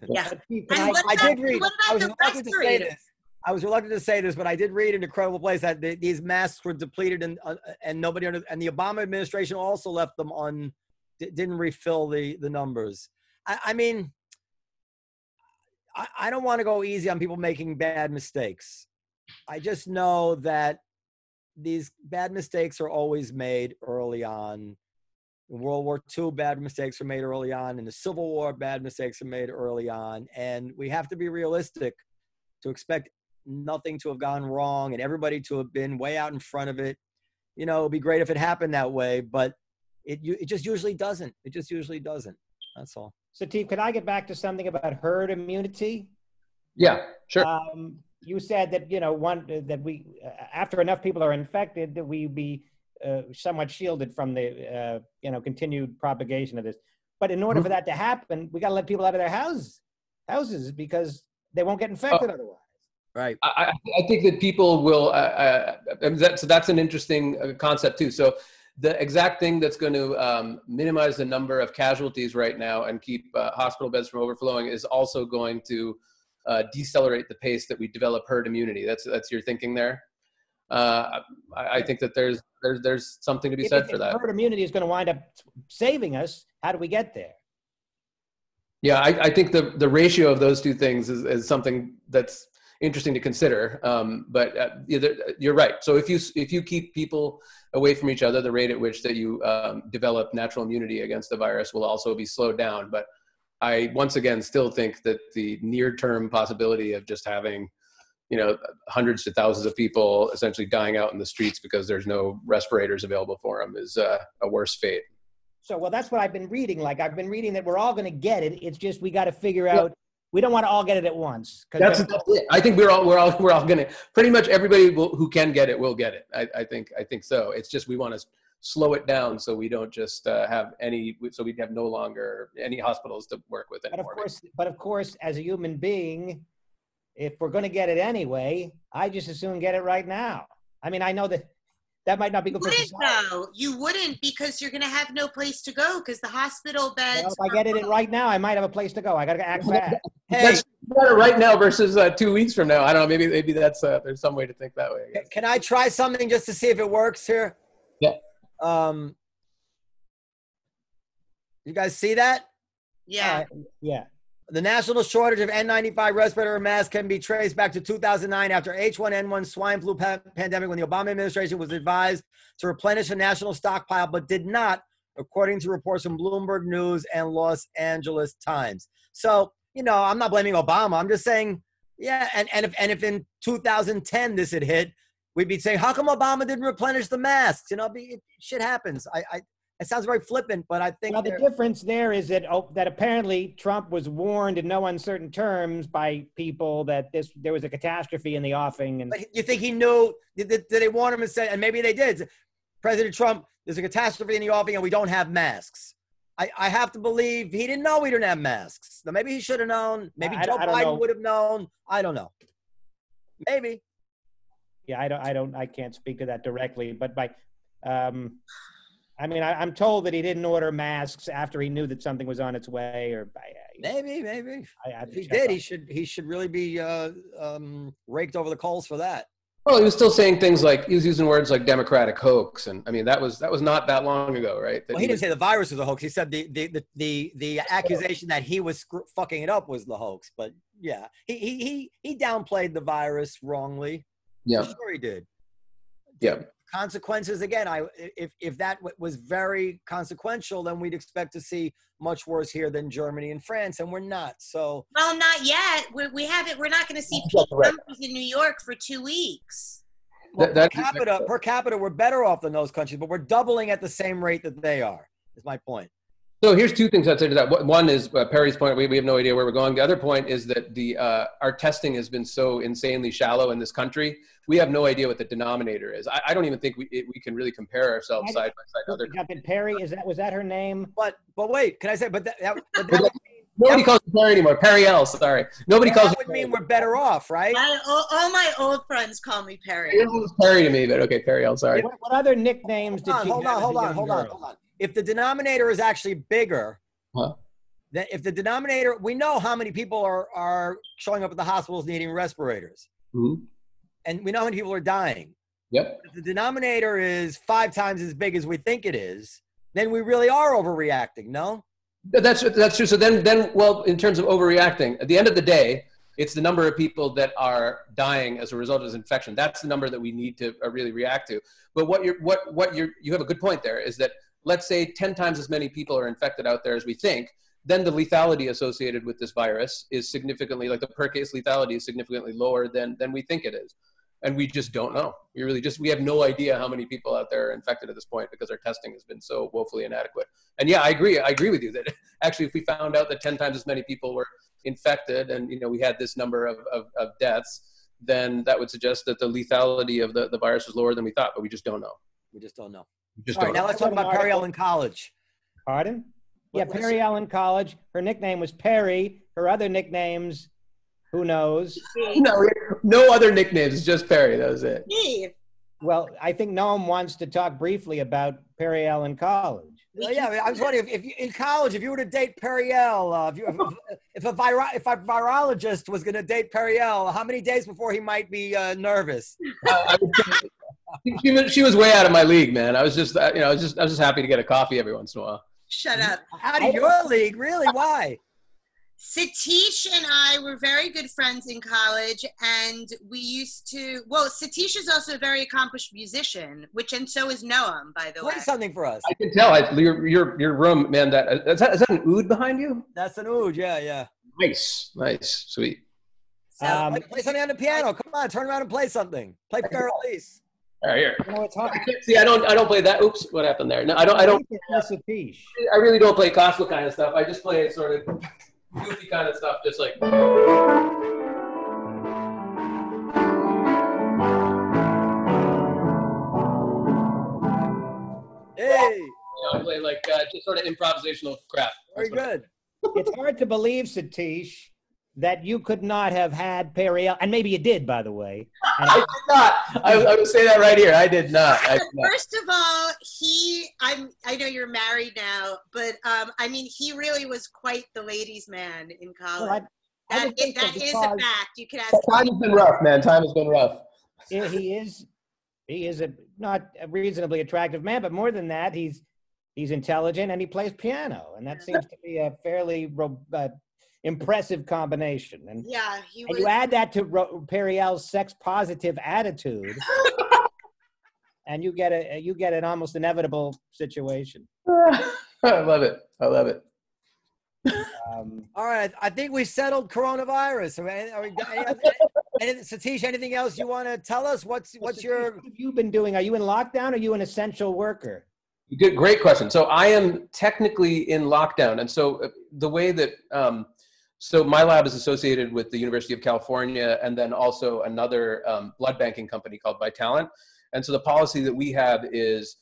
Yeah. I did read. I was reluctant to say respirators? this. I was reluctant to say this, but I did read in a credible place that these masks were depleted and nobody and the Obama administration also left them didn't refill the numbers. I mean, I don't want to go easy on people making bad mistakes. I just know that these bad mistakes are always made early on. In World War II, bad mistakes were made early on. In the Civil War, bad mistakes were made early on. And we have to be realistic to expect nothing to have gone wrong and everybody to have been way out in front of it. You know, it'd be great if it happened that way, but it just usually doesn't. It just usually doesn't. That's all. Satish, could I get back to something about herd immunity? Yeah, sure. You said that, you know, that we, after enough people are infected, that we be somewhat shielded from the, you know, continued propagation of this. But in order for that to happen, we got to let people out of their houses because they won't get infected otherwise. Right. I think that people will, so that's an interesting concept too. So the exact thing that's going to minimize the number of casualties right now and keep hospital beds from overflowing is also going to decelerate the pace that we develop herd immunity. That's your thinking there. I think that there's something to be said for that. Herd immunity is going to wind up saving us. How do we get there? Yeah, I think the ratio of those two things is something that's interesting to consider. But you're right. So if you keep people away from each other, the rate at which that you develop natural immunity against the virus will also be slowed down. But I once again still think that the near-term possibility of just having, you know, hundreds to thousands of people essentially dying out in the streets because there's no respirators available for them is a worse fate. So, well, that's what I've been reading. Like, I've been reading that we're all going to get it. It's just we got to figure out. We don't want to all get it at once. That's it. I think we're all going to. Pretty much everybody who can get it will get it. I think so. It's just we want to slow it down so we don't just have any. So we have no longer any hospitals to work with anymore. But of course, as a human being, if we're going to get it anyway, I just as soon get it right now. I mean, I know that might not be good for society. No, you wouldn't, because you're going to have no place to go because the hospital beds. Well, if I get it right now, I might have a place to go. I got to act fast. Hey, that's better right now versus 2 weeks from now. I don't know. Maybe that's there's some way to think that way. Can I try something just to see if it works here? Yeah. You guys see that? Yeah. Yeah. The national shortage of N95 respirator masks can be traced back to 2009 after H1N1 swine flu pandemic, when the Obama administration was advised to replenish a national stockpile, but did not, according to reports from Bloomberg News and Los Angeles Times. So, you know, I'm not blaming Obama. I'm just saying, yeah, and if in 2010 this had hit, we'd be saying, how come Obama didn't replenish the masks? You know, shit happens. It sounds very flippant, but I think the difference there is that apparently Trump was warned in no uncertain terms by people that there was a catastrophe in the offing. And but you think he knew? Did they warn him and say? And maybe they did. President Trump, there's a catastrophe in the offing, and we don't have masks. I have to believe he didn't know we didn't have masks. Now maybe he should have known. Maybe Joe Biden would have known. I don't know. Maybe. Yeah, I can't speak to that directly, but I mean, I'm told that he didn't order masks after he knew that something was on its way, or maybe. If he did, he should really be raked over the coals for that. Well, he was still saying things like, he was using words like democratic hoax, and I mean that was not that long ago, right? Well, he didn't say the virus was a hoax. He said the accusation that he was fucking it up was the hoax. But yeah, he downplayed the virus wrongly. Yeah, sure he did. Yeah. Consequences again. If that was very consequential, then we'd expect to see much worse here than Germany and France, and we're not. So not yet. We haven't. We're not going to see peak numbers in New York for 2 weeks. Well, per capita, we're better off than those countries, but we're doubling at the same rate that they are, is my point. So here's two things I'd say to that. One is Perry's point. We have no idea where we're going. The other point is that our testing has been so insanely shallow in this country. We have no idea what the denominator is. I don't even think we can really compare ourselves side by side to other countries. Perry, was that her name? But wait, can I say? But nobody calls her Perry anymore. Periel, sorry. Nobody calls her. That would mean we're better off, right? All my old friends call me Perry. It was Perry to me, but okay, Periel. Sorry. What other nicknames did she have? Hold on. If the denominator is actually bigger, then if the denominator, we know how many people are showing up at the hospitals needing respirators. Mm-hmm. And we know how many people are dying. Yep. If the denominator is 5 times as big as we think it is, then we really are overreacting, no? That's true. So then, well, in terms of overreacting, at the end of the day, it's the number of people that are dying as a result of this infection. That's the number that we need to really react to. But you have a good point there, is that let's say 10 times as many people are infected out there as we think, then the lethality associated with this virus is significantly, like the per case lethality is significantly lower than we think it is. And we just don't know. We have no idea how many people out there are infected at this point because our testing has been so woefully inadequate. And yeah, I agree with you that actually if we found out that 10 times as many people were infected and we had this number of deaths, then that would suggest that the lethality of the virus was lower than we thought, but we just don't know. All right, now let's talk about Periel in college. Pardon? Yeah, Periel in college. Her nickname was Perry. Her other nicknames, who knows? No other nicknames. It's just Perry. That was it. Well, I think Noam wants to talk briefly about Periel in college. Yeah, I was wondering if you, in college, if you were to date Periel, if a virologist was going to date Periel, how many days before he might be nervous? She was way out of my league, man. I was just happy to get a coffee every once in a while. Shut up. Out of your league, really? Why? Satish and I were very good friends in college, and we used to. Well, Satish is also a very accomplished musician, and so is Noam, by the way. Play something for us. I can tell. Your room, man. Is that an oud behind you? That's an oud. Yeah. Nice, sweet. So, play something on the piano. Come on, turn around and play something. Play Virologist. All right, here. See, I don't play that. Oops, what happened there? No, I don't. I really don't play classical kind of stuff. I just play sort of goofy kind of stuff, just like. Hey. I play like just sort of improvisational crap. Very good. It's hard to believe, Satish, that you could not have had Periel, and maybe you did, by the way. I did not. I would say that right here. I did not. First of all, I know you're married now, but he really was quite the ladies' man in college. Well, that is a fact. You can ask. Time has been rough, man. Time has been rough. He is not a reasonably attractive man, but more than that, he's intelligent and he plays piano, and that seems to be a fairly impressive combination. And yeah, and you add that to Periel's sex-positive attitude, and you get an almost inevitable situation. I love it. All right, I think we settled coronavirus. Satish, anything else you want to tell us? What have you been doing? Are you in lockdown? Or are you an essential worker? Good, great question. So I am technically in lockdown, and so the way that so my lab is associated with the University of California, and then also another blood banking company called Vitalant. And so the policy that we have is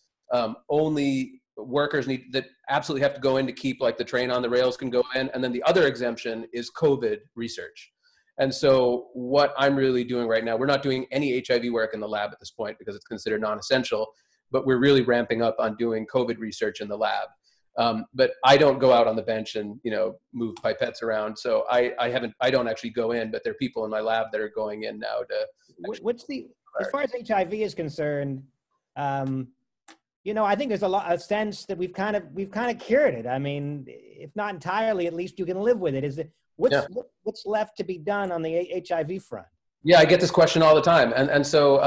only workers that absolutely have to go in to keep like the train on the rails can go in. And then the other exemption is COVID research. And so what I'm really doing right now, we're not doing any HIV work in the lab at this point because it's considered non-essential, but we're really ramping up on doing COVID research in the lab. But I don't go out on the bench and, move pipettes around. So I don't actually go in, but there are people in my lab that are going in now to. As far as HIV is concerned, I think there's a sense that we've kind of cured it. I mean, if not entirely, at least you can live with it. What's left to be done on the HIV front? Yeah, I get this question all the time. And so,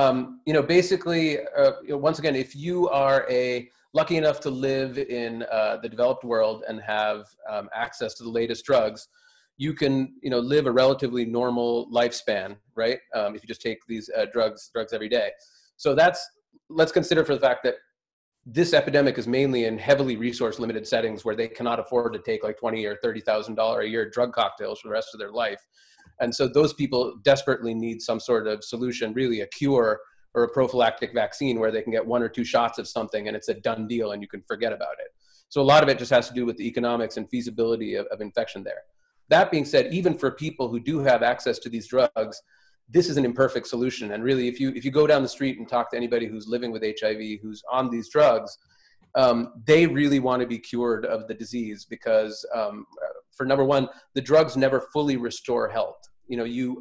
basically, once again, if you are lucky enough to live in the developed world and have access to the latest drugs, you can, live a relatively normal lifespan, right? If you just take these drugs every day. So let's consider for the fact that this epidemic is mainly in heavily resource limited settings where they cannot afford to take like $20,000 or $30,000 a year drug cocktails for the rest of their life. And so those people desperately need some sort of solution, really a cure or a prophylactic vaccine where they can get 1 or 2 shots of something and it's a done deal and you can forget about it. So a lot of it just has to do with the economics and feasibility of infection there. That being said, even for people who do have access to these drugs, this is an imperfect solution. And really, if you go down the street and talk to anybody who's living with HIV, who's on these drugs, they really want to be cured of the disease because for number one, the drugs never fully restore health. You know, you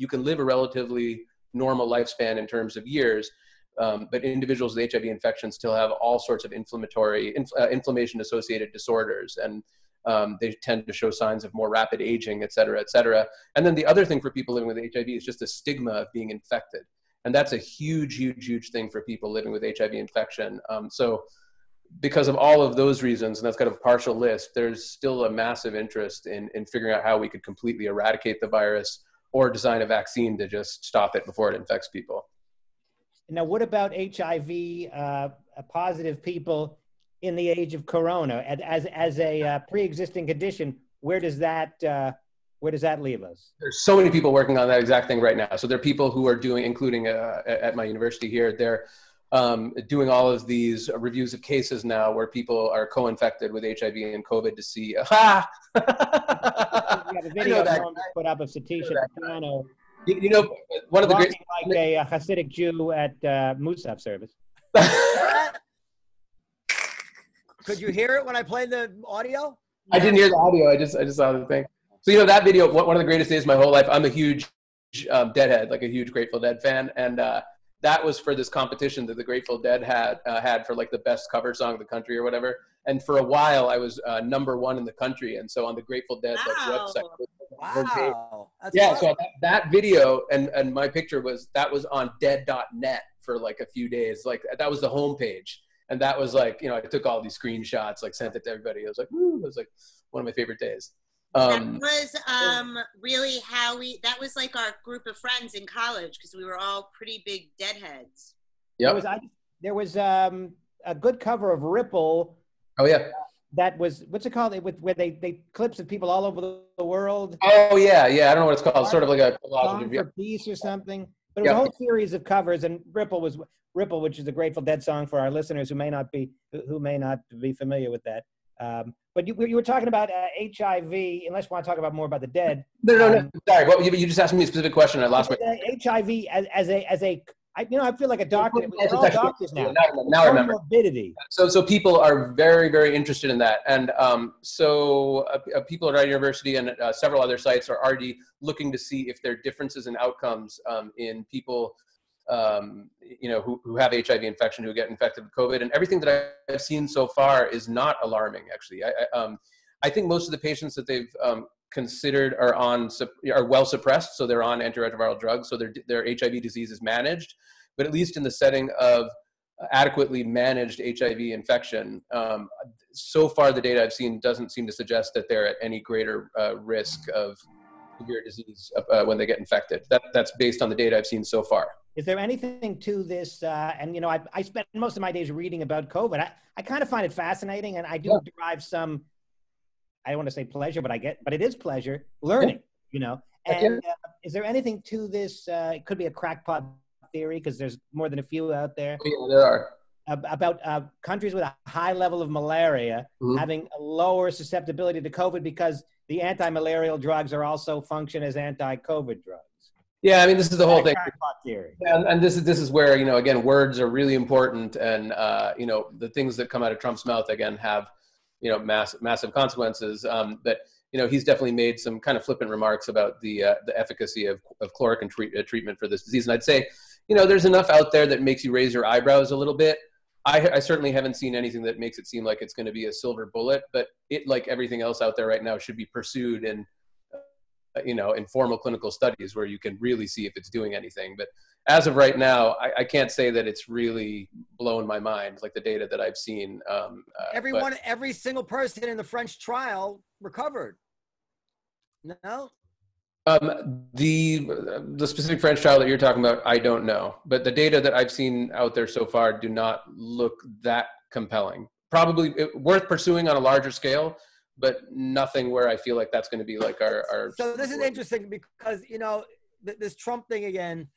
can live a relatively normal lifespan in terms of years, but individuals with HIV infection still have all sorts of inflammation-associated disorders, and they tend to show signs of more rapid aging, et cetera, et cetera. And then the other thing for people living with HIV is just the stigma of being infected. And that's a huge, huge, huge thing for people living with HIV infection. So because of all of those reasons, and that's kind of a partial list, there's still a massive interest in figuring out how we could completely eradicate the virus or design a vaccine to just stop it before it infects people. Now, what about HIV positive people in the age of Corona as a pre-existing condition? Where does that leave us? There's so many people working on that exact thing right now. So there are people who are doing, including at my university here, they're doing all of these reviews of cases now where people are co-infected with HIV and COVID to see. Ha! We have a video that put up of Satish at the piano. You know, one of the great, like a Hasidic Jew at Musaf service. Could you hear it when I played the audio? I didn't hear the audio. I just saw the thing. So, you know, that video, one of the greatest days of my whole life. I'm a huge Deadhead, like a huge Grateful Dead fan. And that was for this competition that the Grateful Dead had for like the best cover song of the country or whatever. And for a while I was #1 in the country. And so on the Grateful Dead website. Wow. That's yeah. fun. So that video and my picture was on dead.net for like a few days. Like that was the homepage. And that was like, you know, I took all these screenshots, like sent it to everybody. It was like, woo, it was like one of my favorite days. That was really how that was like our group of friends in college because we were all pretty big Deadheads. Yeah. There was a good cover of Ripple. Oh yeah. That was, what's it called? Where they clips of people all over the world. Oh yeah, yeah. I don't know what it's called. Sort of like a Song for Peace or something. But it was a whole series of covers, and Ripple, which is the Grateful Dead song for our listeners who may not be familiar with that. But you were talking about HIV, unless you want to talk about more about the Dead. No. Sorry, well, you just asked me a specific question. I lost my HIV as a I feel like a doctor. We're all doctors now. Now I remember. Morbidity. So people are very, very interested in that, and so people at our university and several other sites are already looking to see if there are differences in outcomes in people, you know, who have HIV infection, who get infected with COVID, and everything that I've seen so far is not alarming. Actually, I think most of the patients that they've considered are well suppressed, so they're on antiretroviral drugs, so their HIV disease is managed. But at least in the setting of adequately managed HIV infection, so far the data I've seen doesn't seem to suggest that they're at any greater risk of severe disease when they get infected. That's based on the data I've seen so far. Is there anything to this? And you know, I spent most of my days reading about COVID. I kind of find it fascinating, and I do derive some, I don't want to say pleasure, but it is pleasure learning, you know. And is there anything to this? It could be a crackpot theory because there's more than a few out there. Yeah, there are. About countries with a high level of malaria having a lower susceptibility to COVID because the anti-malarial drugs are also function as anti-COVID drugs. Yeah, I mean, this is the whole thing. Crackpot theory. And this is where, you know, again, words are really important, and you know, the things that come out of Trump's mouth again have, you know, massive consequences. But you know, he's definitely made some kind of flippant remarks about the efficacy of chloroquine treatment for this disease. And I'd say, you know, there's enough out there that makes you raise your eyebrows a little bit. I certainly haven't seen anything that makes it seem like it's going to be a silver bullet, but it, like everything else out there right now, should be pursued in, you know, in formal clinical studies where you can really see if it's doing anything. But as of right now, I can't say that it's really blown my mind, like the data that I've seen. Every single person in the French trial recovered. No? The specific French trial that you're talking about, I don't know, but the data that I've seen out there so far do not look that compelling. Probably worth pursuing on a larger scale, but nothing where I feel like that's going to be like our. So this is interesting because, you know, this Trump thing again,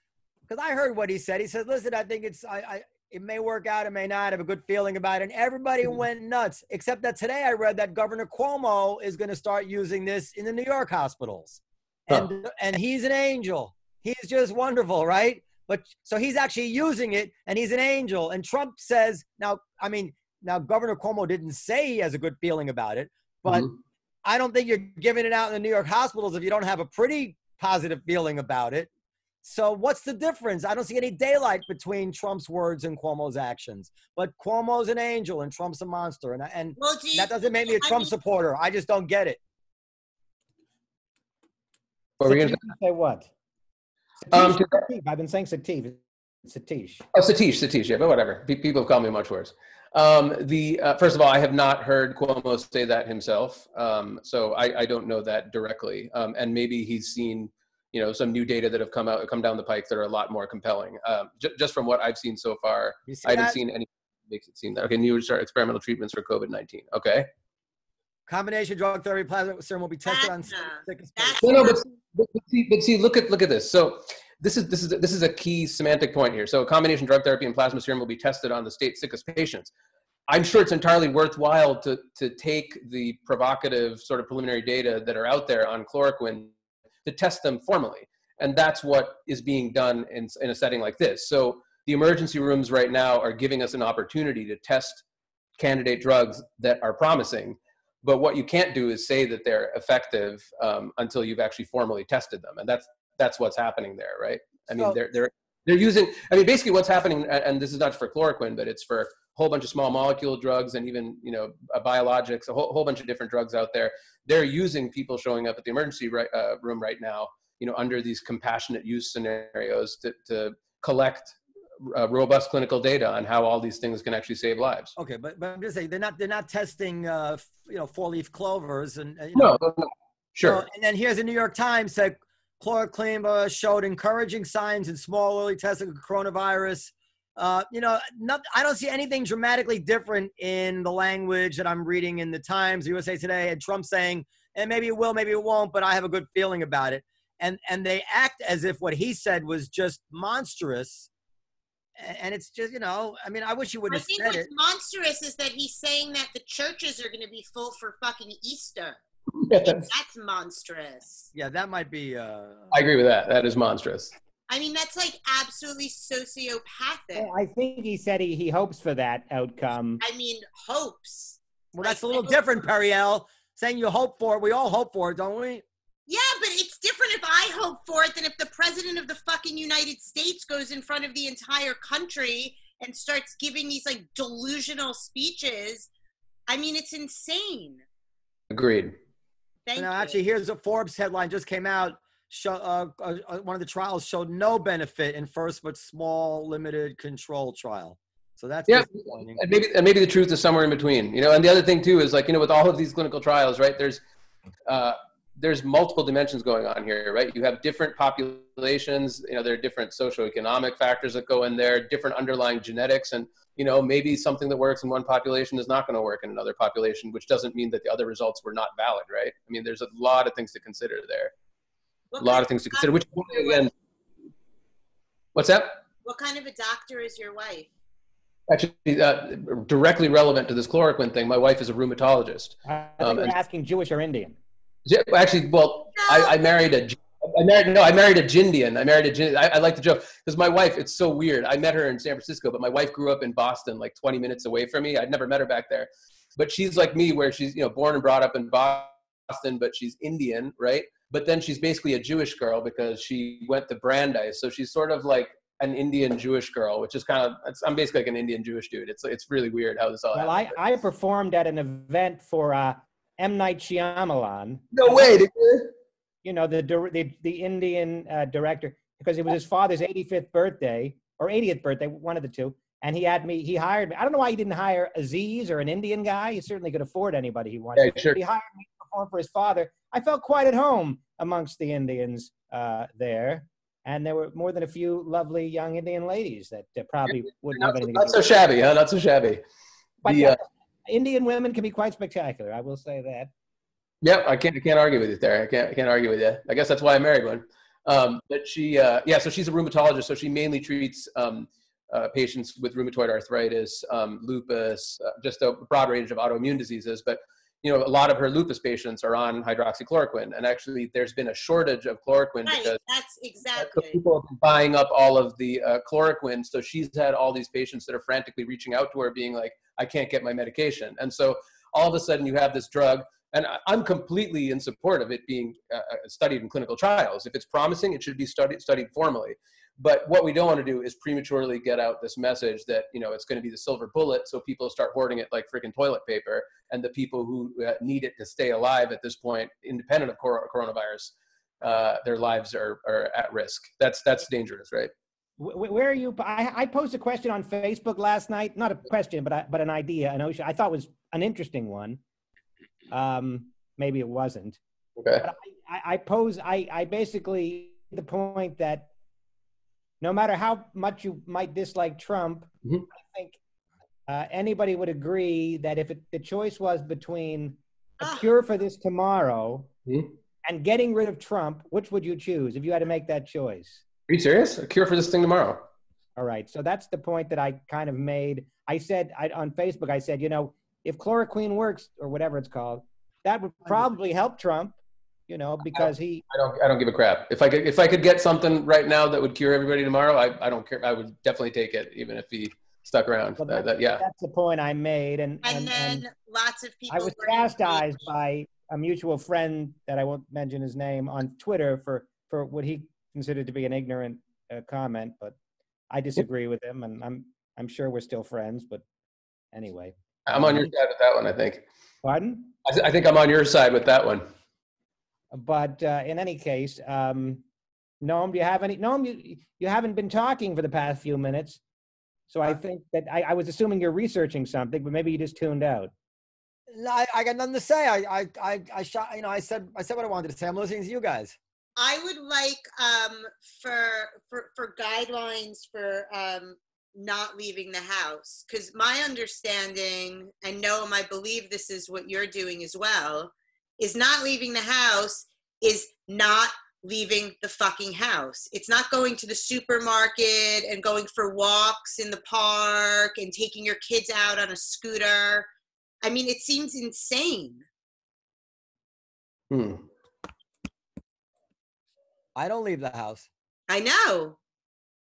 because I heard what he said. He said, listen, I think it may work out, it may not, I have a good feeling about it. And everybody went nuts, except that today I read that Governor Cuomo is going to start using this in the New York hospitals. And he's an angel. He's just wonderful, right? But so he's actually using it, and he's an angel. And Trump says, now Governor Cuomo didn't say he has a good feeling about it, but I don't think you're giving it out in the New York hospitals if you don't have a pretty positive feeling about it. So what's the difference? I don't see any daylight between Trump's words and Cuomo's actions. But Cuomo's an angel and Trump's a monster. And that doesn't make me a Trump supporter. I just don't get it. What were you going to say? What? Satish, I've been saying Satish. Satish. Oh, Satish. Yeah, but whatever. People call me much worse. First of all, I have not heard Cuomo say that himself, so I don't know that directly. And maybe he's seen, you know, some new data that have come down the pike that are a lot more compelling. Just from what I've seen so far, I haven't seen any makes it seem that. Okay, new start experimental treatments for COVID-19. Okay. Combination drug therapy plasma serum will be tested on. But see, look at this. So this is a key semantic point here. So combination drug therapy and plasma serum will be tested on the state's sickest patients. I'm sure it's entirely worthwhile to take the provocative sort of preliminary data that are out there on chloroquine to test them formally, and that's what is being done in a setting like this. So the emergency rooms right now are giving us an opportunity to test candidate drugs that are promising. But what you can't do is say that they're effective until you've actually formally tested them, and that's what's happening there, right? I mean, they're using. I mean, basically, what's happening, and this is not for chloroquine, but it's for a whole bunch of small molecule drugs and even biologics, a whole bunch of different drugs out there. They're using people showing up at the emergency room right now, under these compassionate use scenarios to collect robust clinical data on how all these things can actually save lives. Okay, but I'm just saying they're not testing 4-leaf clovers and no, sure. And then here's the New York Times said chloroquine showed encouraging signs in small early testing of coronavirus. I don't see anything dramatically different in the language that I'm reading in the Times, USA Today, and Trump saying, and maybe it will, maybe it won't, but I have a good feeling about it. And they act as if what he said was just monstrous. And it's just, I wish you wouldn't have said it. I think what's monstrous is that he's saying that the churches are going to be full for fucking Easter. Yeah, that's monstrous. Yeah, that might be. I agree with that. That is monstrous. I mean, that's like absolutely sociopathic. Well, I think he said he hopes for that outcome. I mean, hopes. Well, that's a little different, Periel. Saying you hope for it. We all hope for it, don't we? Yeah, but it's different if I hope for it than if the president of the fucking United States goes in front of the entire country and starts giving these like delusional speeches. I mean, it's insane. Agreed. Thank you. Actually, here's a Forbes headline just came out. One of the trials showed no benefit in first but small limited control trial. So that's disappointing. And maybe the truth is somewhere in between. And the other thing too is with all of these clinical trials, right? There's multiple dimensions going on here, right? You have different populations, there are different socioeconomic factors that go in there, different underlying genetics, and, maybe something that works in one population is not going to work in another population, which doesn't mean that the other results were not valid, right? I mean, there's a lot of things to consider there. Which, again, what's that? What kind of a doctor is your wife? Actually, directly relevant to this chloroquine thing, my wife is a rheumatologist. I think you're asking Jewish or Indian. Actually, well, no. I married a Jindian. I like the joke because my wife, it's so weird. I met her in San Francisco, but my wife grew up in Boston, like 20 minutes away from me. I'd never met her back there, but she's like me, where she's, born and brought up in Boston, but she's Indian, right? But then she's basically a Jewish girl because she went to Brandeis. So she's sort of like an Indian Jewish girl, which is I'm basically like an Indian Jewish dude. It's really weird how this all happened. I performed at an event for M. Night Shyamalan. No way, did you? The Indian director, because it was his father's 85th birthday or 80th birthday, one of the two. And he hired me. I don't know why he didn't hire Aziz or an Indian guy. He certainly could afford anybody he wanted. Yeah, sure. He hired me to perform for his father. I felt quite at home. amongst the Indians there. And there were more than a few lovely young Indian ladies that probably wouldn't have anything to do Not so shabby, huh? Not so shabby. But Indian women can be quite spectacular. I will say that. Yep, I can't argue with you there. I can't argue with you. I guess that's why I married one. But she, so she's a rheumatologist. So she mainly treats patients with rheumatoid arthritis, lupus, just a broad range of autoimmune diseases. But a lot of her lupus patients are on hydroxychloroquine, and actually, there's been a shortage of chloroquine because that's exactly. People have been buying up all of the chloroquine. So she's had all these patients that are frantically reaching out to her, being like, "I can't get my medication," and so all of a sudden, you have this drug. And I'm completely in support of it being studied in clinical trials. If it's promising, it should be studied formally. But what we don't want to do is prematurely get out this message that, it's going to be the silver bullet, so people start hoarding it like freaking toilet paper. And the people who need it to stay alive at this point, independent of coronavirus, their lives are at risk. That's dangerous, right? Where are you? I posed a question on Facebook last night. Not a question, but an idea, an ocean. I thought was an interesting one. Maybe it wasn't. Okay. But I basically the point that no matter how much you might dislike Trump, I think anybody would agree that if the choice was between a cure for this tomorrow and getting rid of Trump, which would you choose if you had to make that choice? Are you serious? A cure for this thing tomorrow? All right. So that's the point that I kind of made. I said on Facebook, I said, if chloroquine works or whatever it's called, that would probably help Trump, because he. I don't give a crap. If I could get something right now that would cure everybody tomorrow, I don't care. I would definitely take it, even if he stuck around. Well, that's the point I made, and then lots of people. I was chastised by a mutual friend that I won't mention his name on Twitter for what he considered to be an ignorant comment, but I disagree with him, and I'm sure we're still friends, but anyway. I'm on your side with that one, I think. Pardon? I think I'm on your side with that one. But in any case, Noam, do you have any? Noam, you haven't been talking for the past few minutes, so I think that I was assuming you're researching something, but maybe you just tuned out. No, I got nothing to say. I shot. I said what I wanted to say. I'm listening to you guys. I would like for guidelines for not leaving the house, because my understanding, and Noam, I believe this is what you're doing as well, is not leaving the house is not leaving the fucking house. It's not going to the supermarket and going for walks in the park and taking your kids out on a scooter. I mean, it seems insane. I don't leave the house. I know.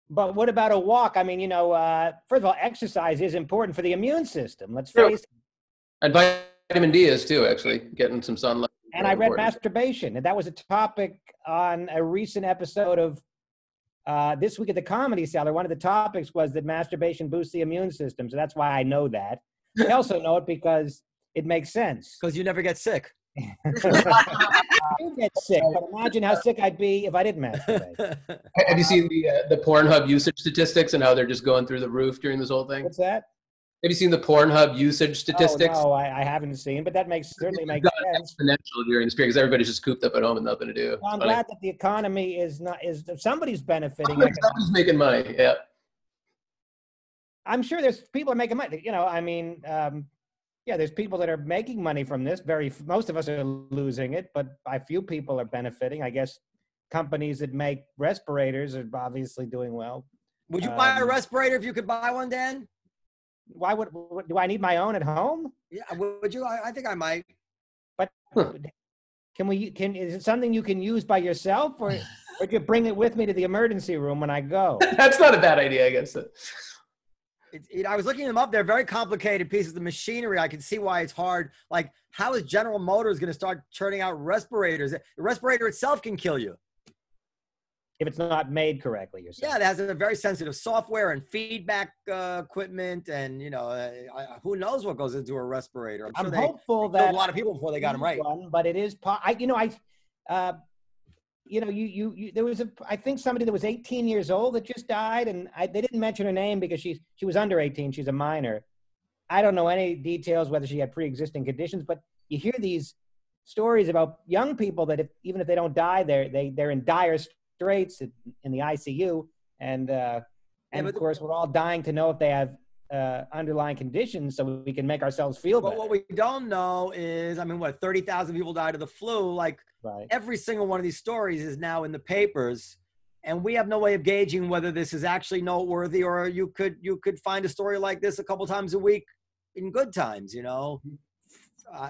But what about a walk? I mean, first of all, exercise is important for the immune system. Let's face it. And vitamin D is too, actually, getting some sunlight. And I read Masturbation, and that was a topic on a recent episode of This Week at the Comedy Cellar. One of the topics was that masturbation boosts the immune system, so that's why I know that. I also know it because it makes sense. Because you never get sick. I do get sick, but imagine how sick I'd be if I didn't masturbate. Have you seen the Pornhub usage statistics and how they're just going through the roof during this whole thing? What's that? Have you seen the Pornhub usage statistics? Oh, no, I haven't seen, but that certainly makes sense. Exponential during this period because everybody's just cooped up at home and nothing to do. Well, I'm glad that the economy is somebody's benefiting. Somebody's making money, yeah. I'm sure there's people are making money. There's people that are making money from this. Most of us are losing it, but a few people are benefiting. I guess companies that make respirators are obviously doing well. Would you buy a respirator if you could buy one, Dan? Why do I need my own at home? Yeah, would you? I think I might. But is it something you can use by yourself, or do you bring it with me to the emergency room when I go? That's not a bad idea, I guess. I was looking them up. They're very complicated pieces of machinery. I can see why it's hard. Like, how is General Motors going to start churning out respirators? The respirator itself can kill you. If it's not made correctly, you're saying. Yeah, it has a very sensitive software and feedback equipment, and who knows what goes into a respirator. I'm sure hopeful they that a lot of people before they got them right. But it is, there was I think somebody that was 18 years old that just died, and they didn't mention her name because she was under 18. She's a minor. I don't know any details whether she had pre-existing conditions, but you hear these stories about young people that even if they don't die, they're in dire straits in the ICU, and of course we're all dying to know if they have underlying conditions so we can make ourselves feel better. But what we don't know is, I mean, what, 30,000 people died of the flu? Like, right. Every single one of these stories is now in the papers, and we have no way of gauging whether this is actually noteworthy, or you could find a story like this a couple times a week in good times, you know?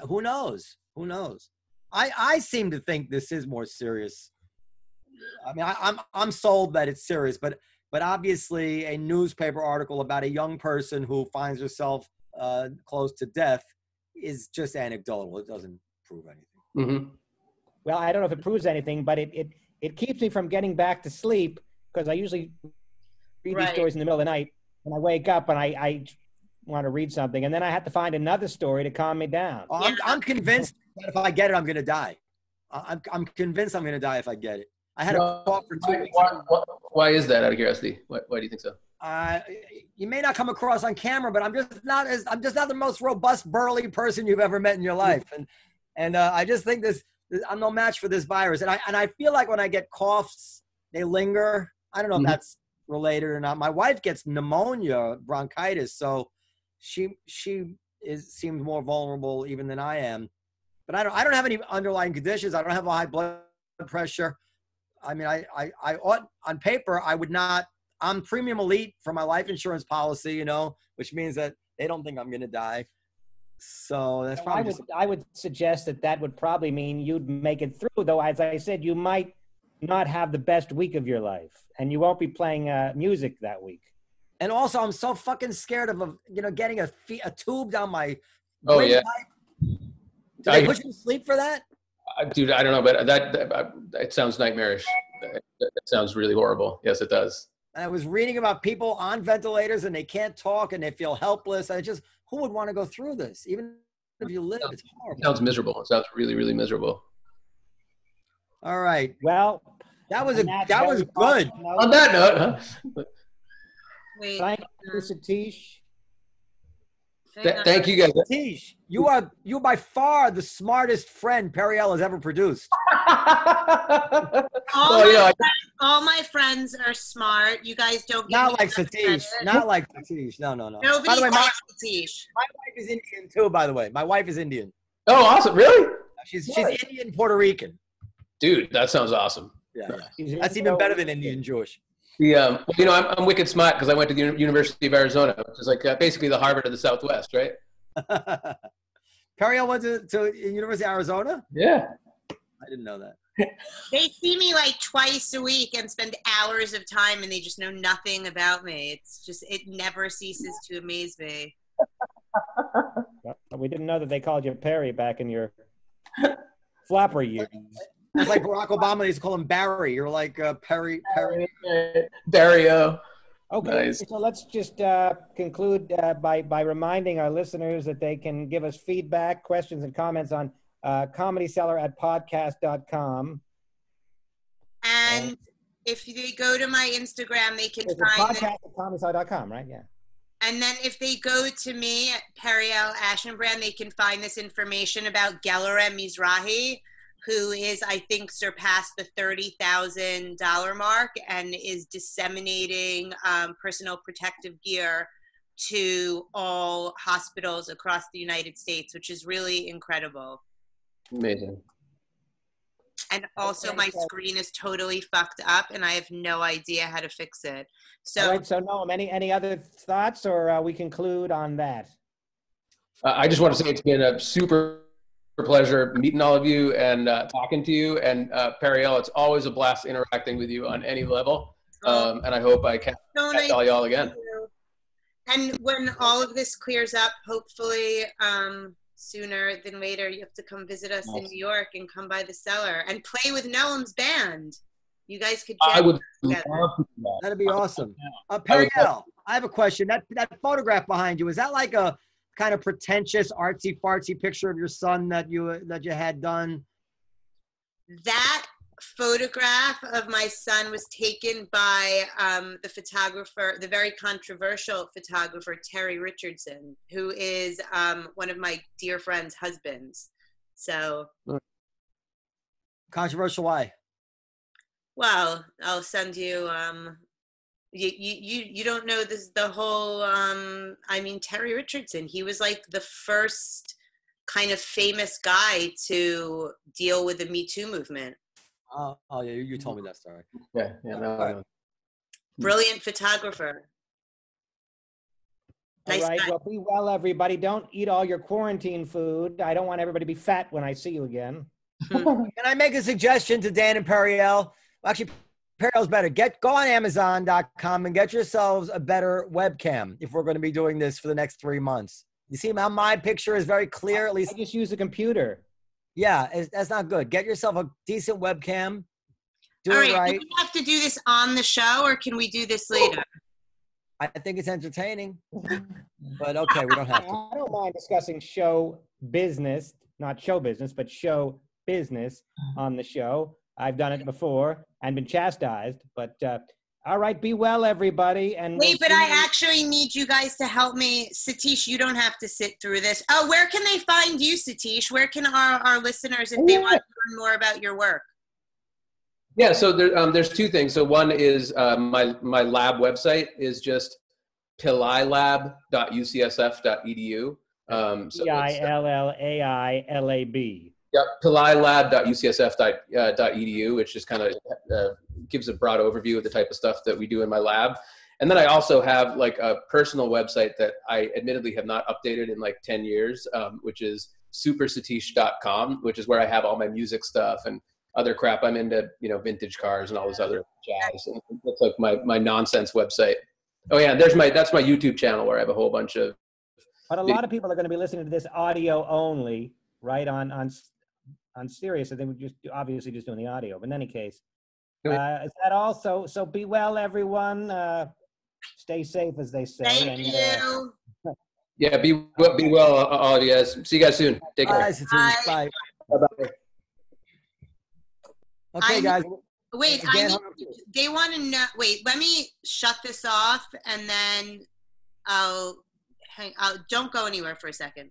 Who knows? Who knows? I seem to think this is more serious. I mean, I'm sold that it's serious, but obviously a newspaper article about a young person who finds herself close to death is just anecdotal. It doesn't prove anything. Mm-hmm. Well, I don't know if it proves anything, but it keeps me from getting back to sleep, because I usually read these stories in the middle of the night, and I wake up and I want to read something, and then I have to find another story to calm me down. I'm convinced that if I get it, I'm going to die. I'm convinced I'm going to die if I get it. I had a cough for 2 weeks. Why is that, out of curiosity? Why do you think so? You may not come across on camera, but I'm just not the most robust, burly person you've ever met in your life, and I just think I'm no match for this virus, and I feel like when I get coughs, they linger. I don't know if that's related or not. My wife gets pneumonia, bronchitis, so she seems more vulnerable even than I am. But I don't have any underlying conditions. I don't have a high blood pressure. I mean, I ought, on paper, I would not. I'm premium elite for my life insurance policy, you know, which means that they don't think I'm going to die. So that's probably. I would suggest that would probably mean you'd make it through, though. As I said, you might not have the best week of your life, and you won't be playing music that week. And also, I'm so fucking scared of getting a tube down my. Oh yeah. Pipe. Do they put you to sleep for that? Dude, I don't know, but that it sounds nightmarish. That sounds really horrible. Yes, it does. I was reading about people on ventilators and they can't talk and they feel helpless. Who would want to go through this? Even if you live, it's horrible. It sounds miserable. It sounds really, really miserable. All right. Well, that was good. On that note, huh? Wait, thank you, Satish. Thank you, guys. Satish, you're by far the smartest friend Periel has ever produced. All my friends are smart. You guys don't get not like Satish. Not like Satish. No. Nobody by the way, Satish. My wife is Indian too, by the way. My wife is Indian. Oh, awesome. Really? She's Indian, Puerto Rican. Dude, that sounds awesome. Yeah. That's even better than Indian Jewish. I'm wicked smart because I went to the University of Arizona, which is like basically the Harvard of the Southwest, right? Periel went to University of Arizona? Yeah. I didn't know that. They see me like twice a week and spend hours of time, and they just know nothing about me. It's just, it never ceases to amaze me. We didn't know that they called you Perry back in your flapper years. It's like Barack Obama, they used to call him Barry. You're like Perry. Dario. Okay, nice. So let's just conclude by reminding our listeners that they can give us feedback, questions, and comments on comedycellar@podcast.com. And if they go to my Instagram, they can find podcast at comedycellar.com, right? Yeah. And then if they go to me at Periel Aschenbrand, they can find this information about Gellerem Mizrahi, who is, I think, surpassed the $30,000 mark and is disseminating personal protective gear to all hospitals across the United States, which is really incredible. Amazing. And also my screen is totally fucked up and I have no idea how to fix it. So, all right, so Noam, any other thoughts, or we conclude on that? I just want to say it's been a super pleasure meeting all of you and talking to you. And Periel, it's always a blast interacting with you on any level. And I hope I can catch all y'all again. And when all of this clears up, hopefully sooner than later, you have to come visit us in New York and come by the cellar and play with Noam's band. You guys could I would love to do that. That'd be awesome. Periel, I have a question. That photograph behind you, is that like a kind of pretentious, artsy fartsy picture of your son that you had done? That photograph of my son was taken by the photographer, the very controversial photographer, Terry Richardson, who is one of my dear friend's husbands. So. Controversial why? Well, I'll send you. You don't know the whole. I mean, Terry Richardson. He was like the first kind of famous guy to deal with the Me Too movement. Oh yeah, you told me that story. Yeah, no. Brilliant photographer. All Nice right. guy. Well, be well, everybody. Don't eat all your quarantine food. I don't want everybody to be fat when I see you again. Can I make a suggestion to Dan and Periel? Actually, Periel's better. Go on Amazon.com and get yourselves a better webcam if we're going to be doing this for the next 3 months. You see how my picture is very clear, at least. I just use a computer. Yeah, that's not good. Get yourself a decent webcam. Do All it right. Do we have to do this on the show, or can we do this later? I think it's entertaining, but okay, we don't have to. I don't mind discussing show business, not show business, but show business on the show. I've done it before and been chastised, but all right, be well, everybody. And wait, but I actually need you guys to help me. Satish, you don't have to sit through this. Oh, where can they find you, Satish? Where can our listeners, if they want to learn more about your work? Yeah, so there's two things. So one is my lab website is just pillailab.ucsf.edu. Pillailab. Yep, pillailab.ucsf.edu, which just kind of gives a broad overview of the type of stuff that we do in my lab. And then I also have like a personal website that I admittedly have not updated in like 10 years, which is supersatish.com, which is where I have all my music stuff and other crap. I'm into, vintage cars and all this other jazz. And that's like my nonsense website. Oh yeah, that's my YouTube channel where I have a whole bunch of. But a lot of people are going to be listening to this audio only, right? On Sirius, so they would obviously just doing the audio. But in any case, is that also? So be well, everyone. Stay safe, as they say. Thank you. Yeah, be well, all of you guys. See you guys soon. Take care. Bye. Bye. Okay, guys. Wait, they want to know. Wait, let me shut this off, and then don't go anywhere for a second.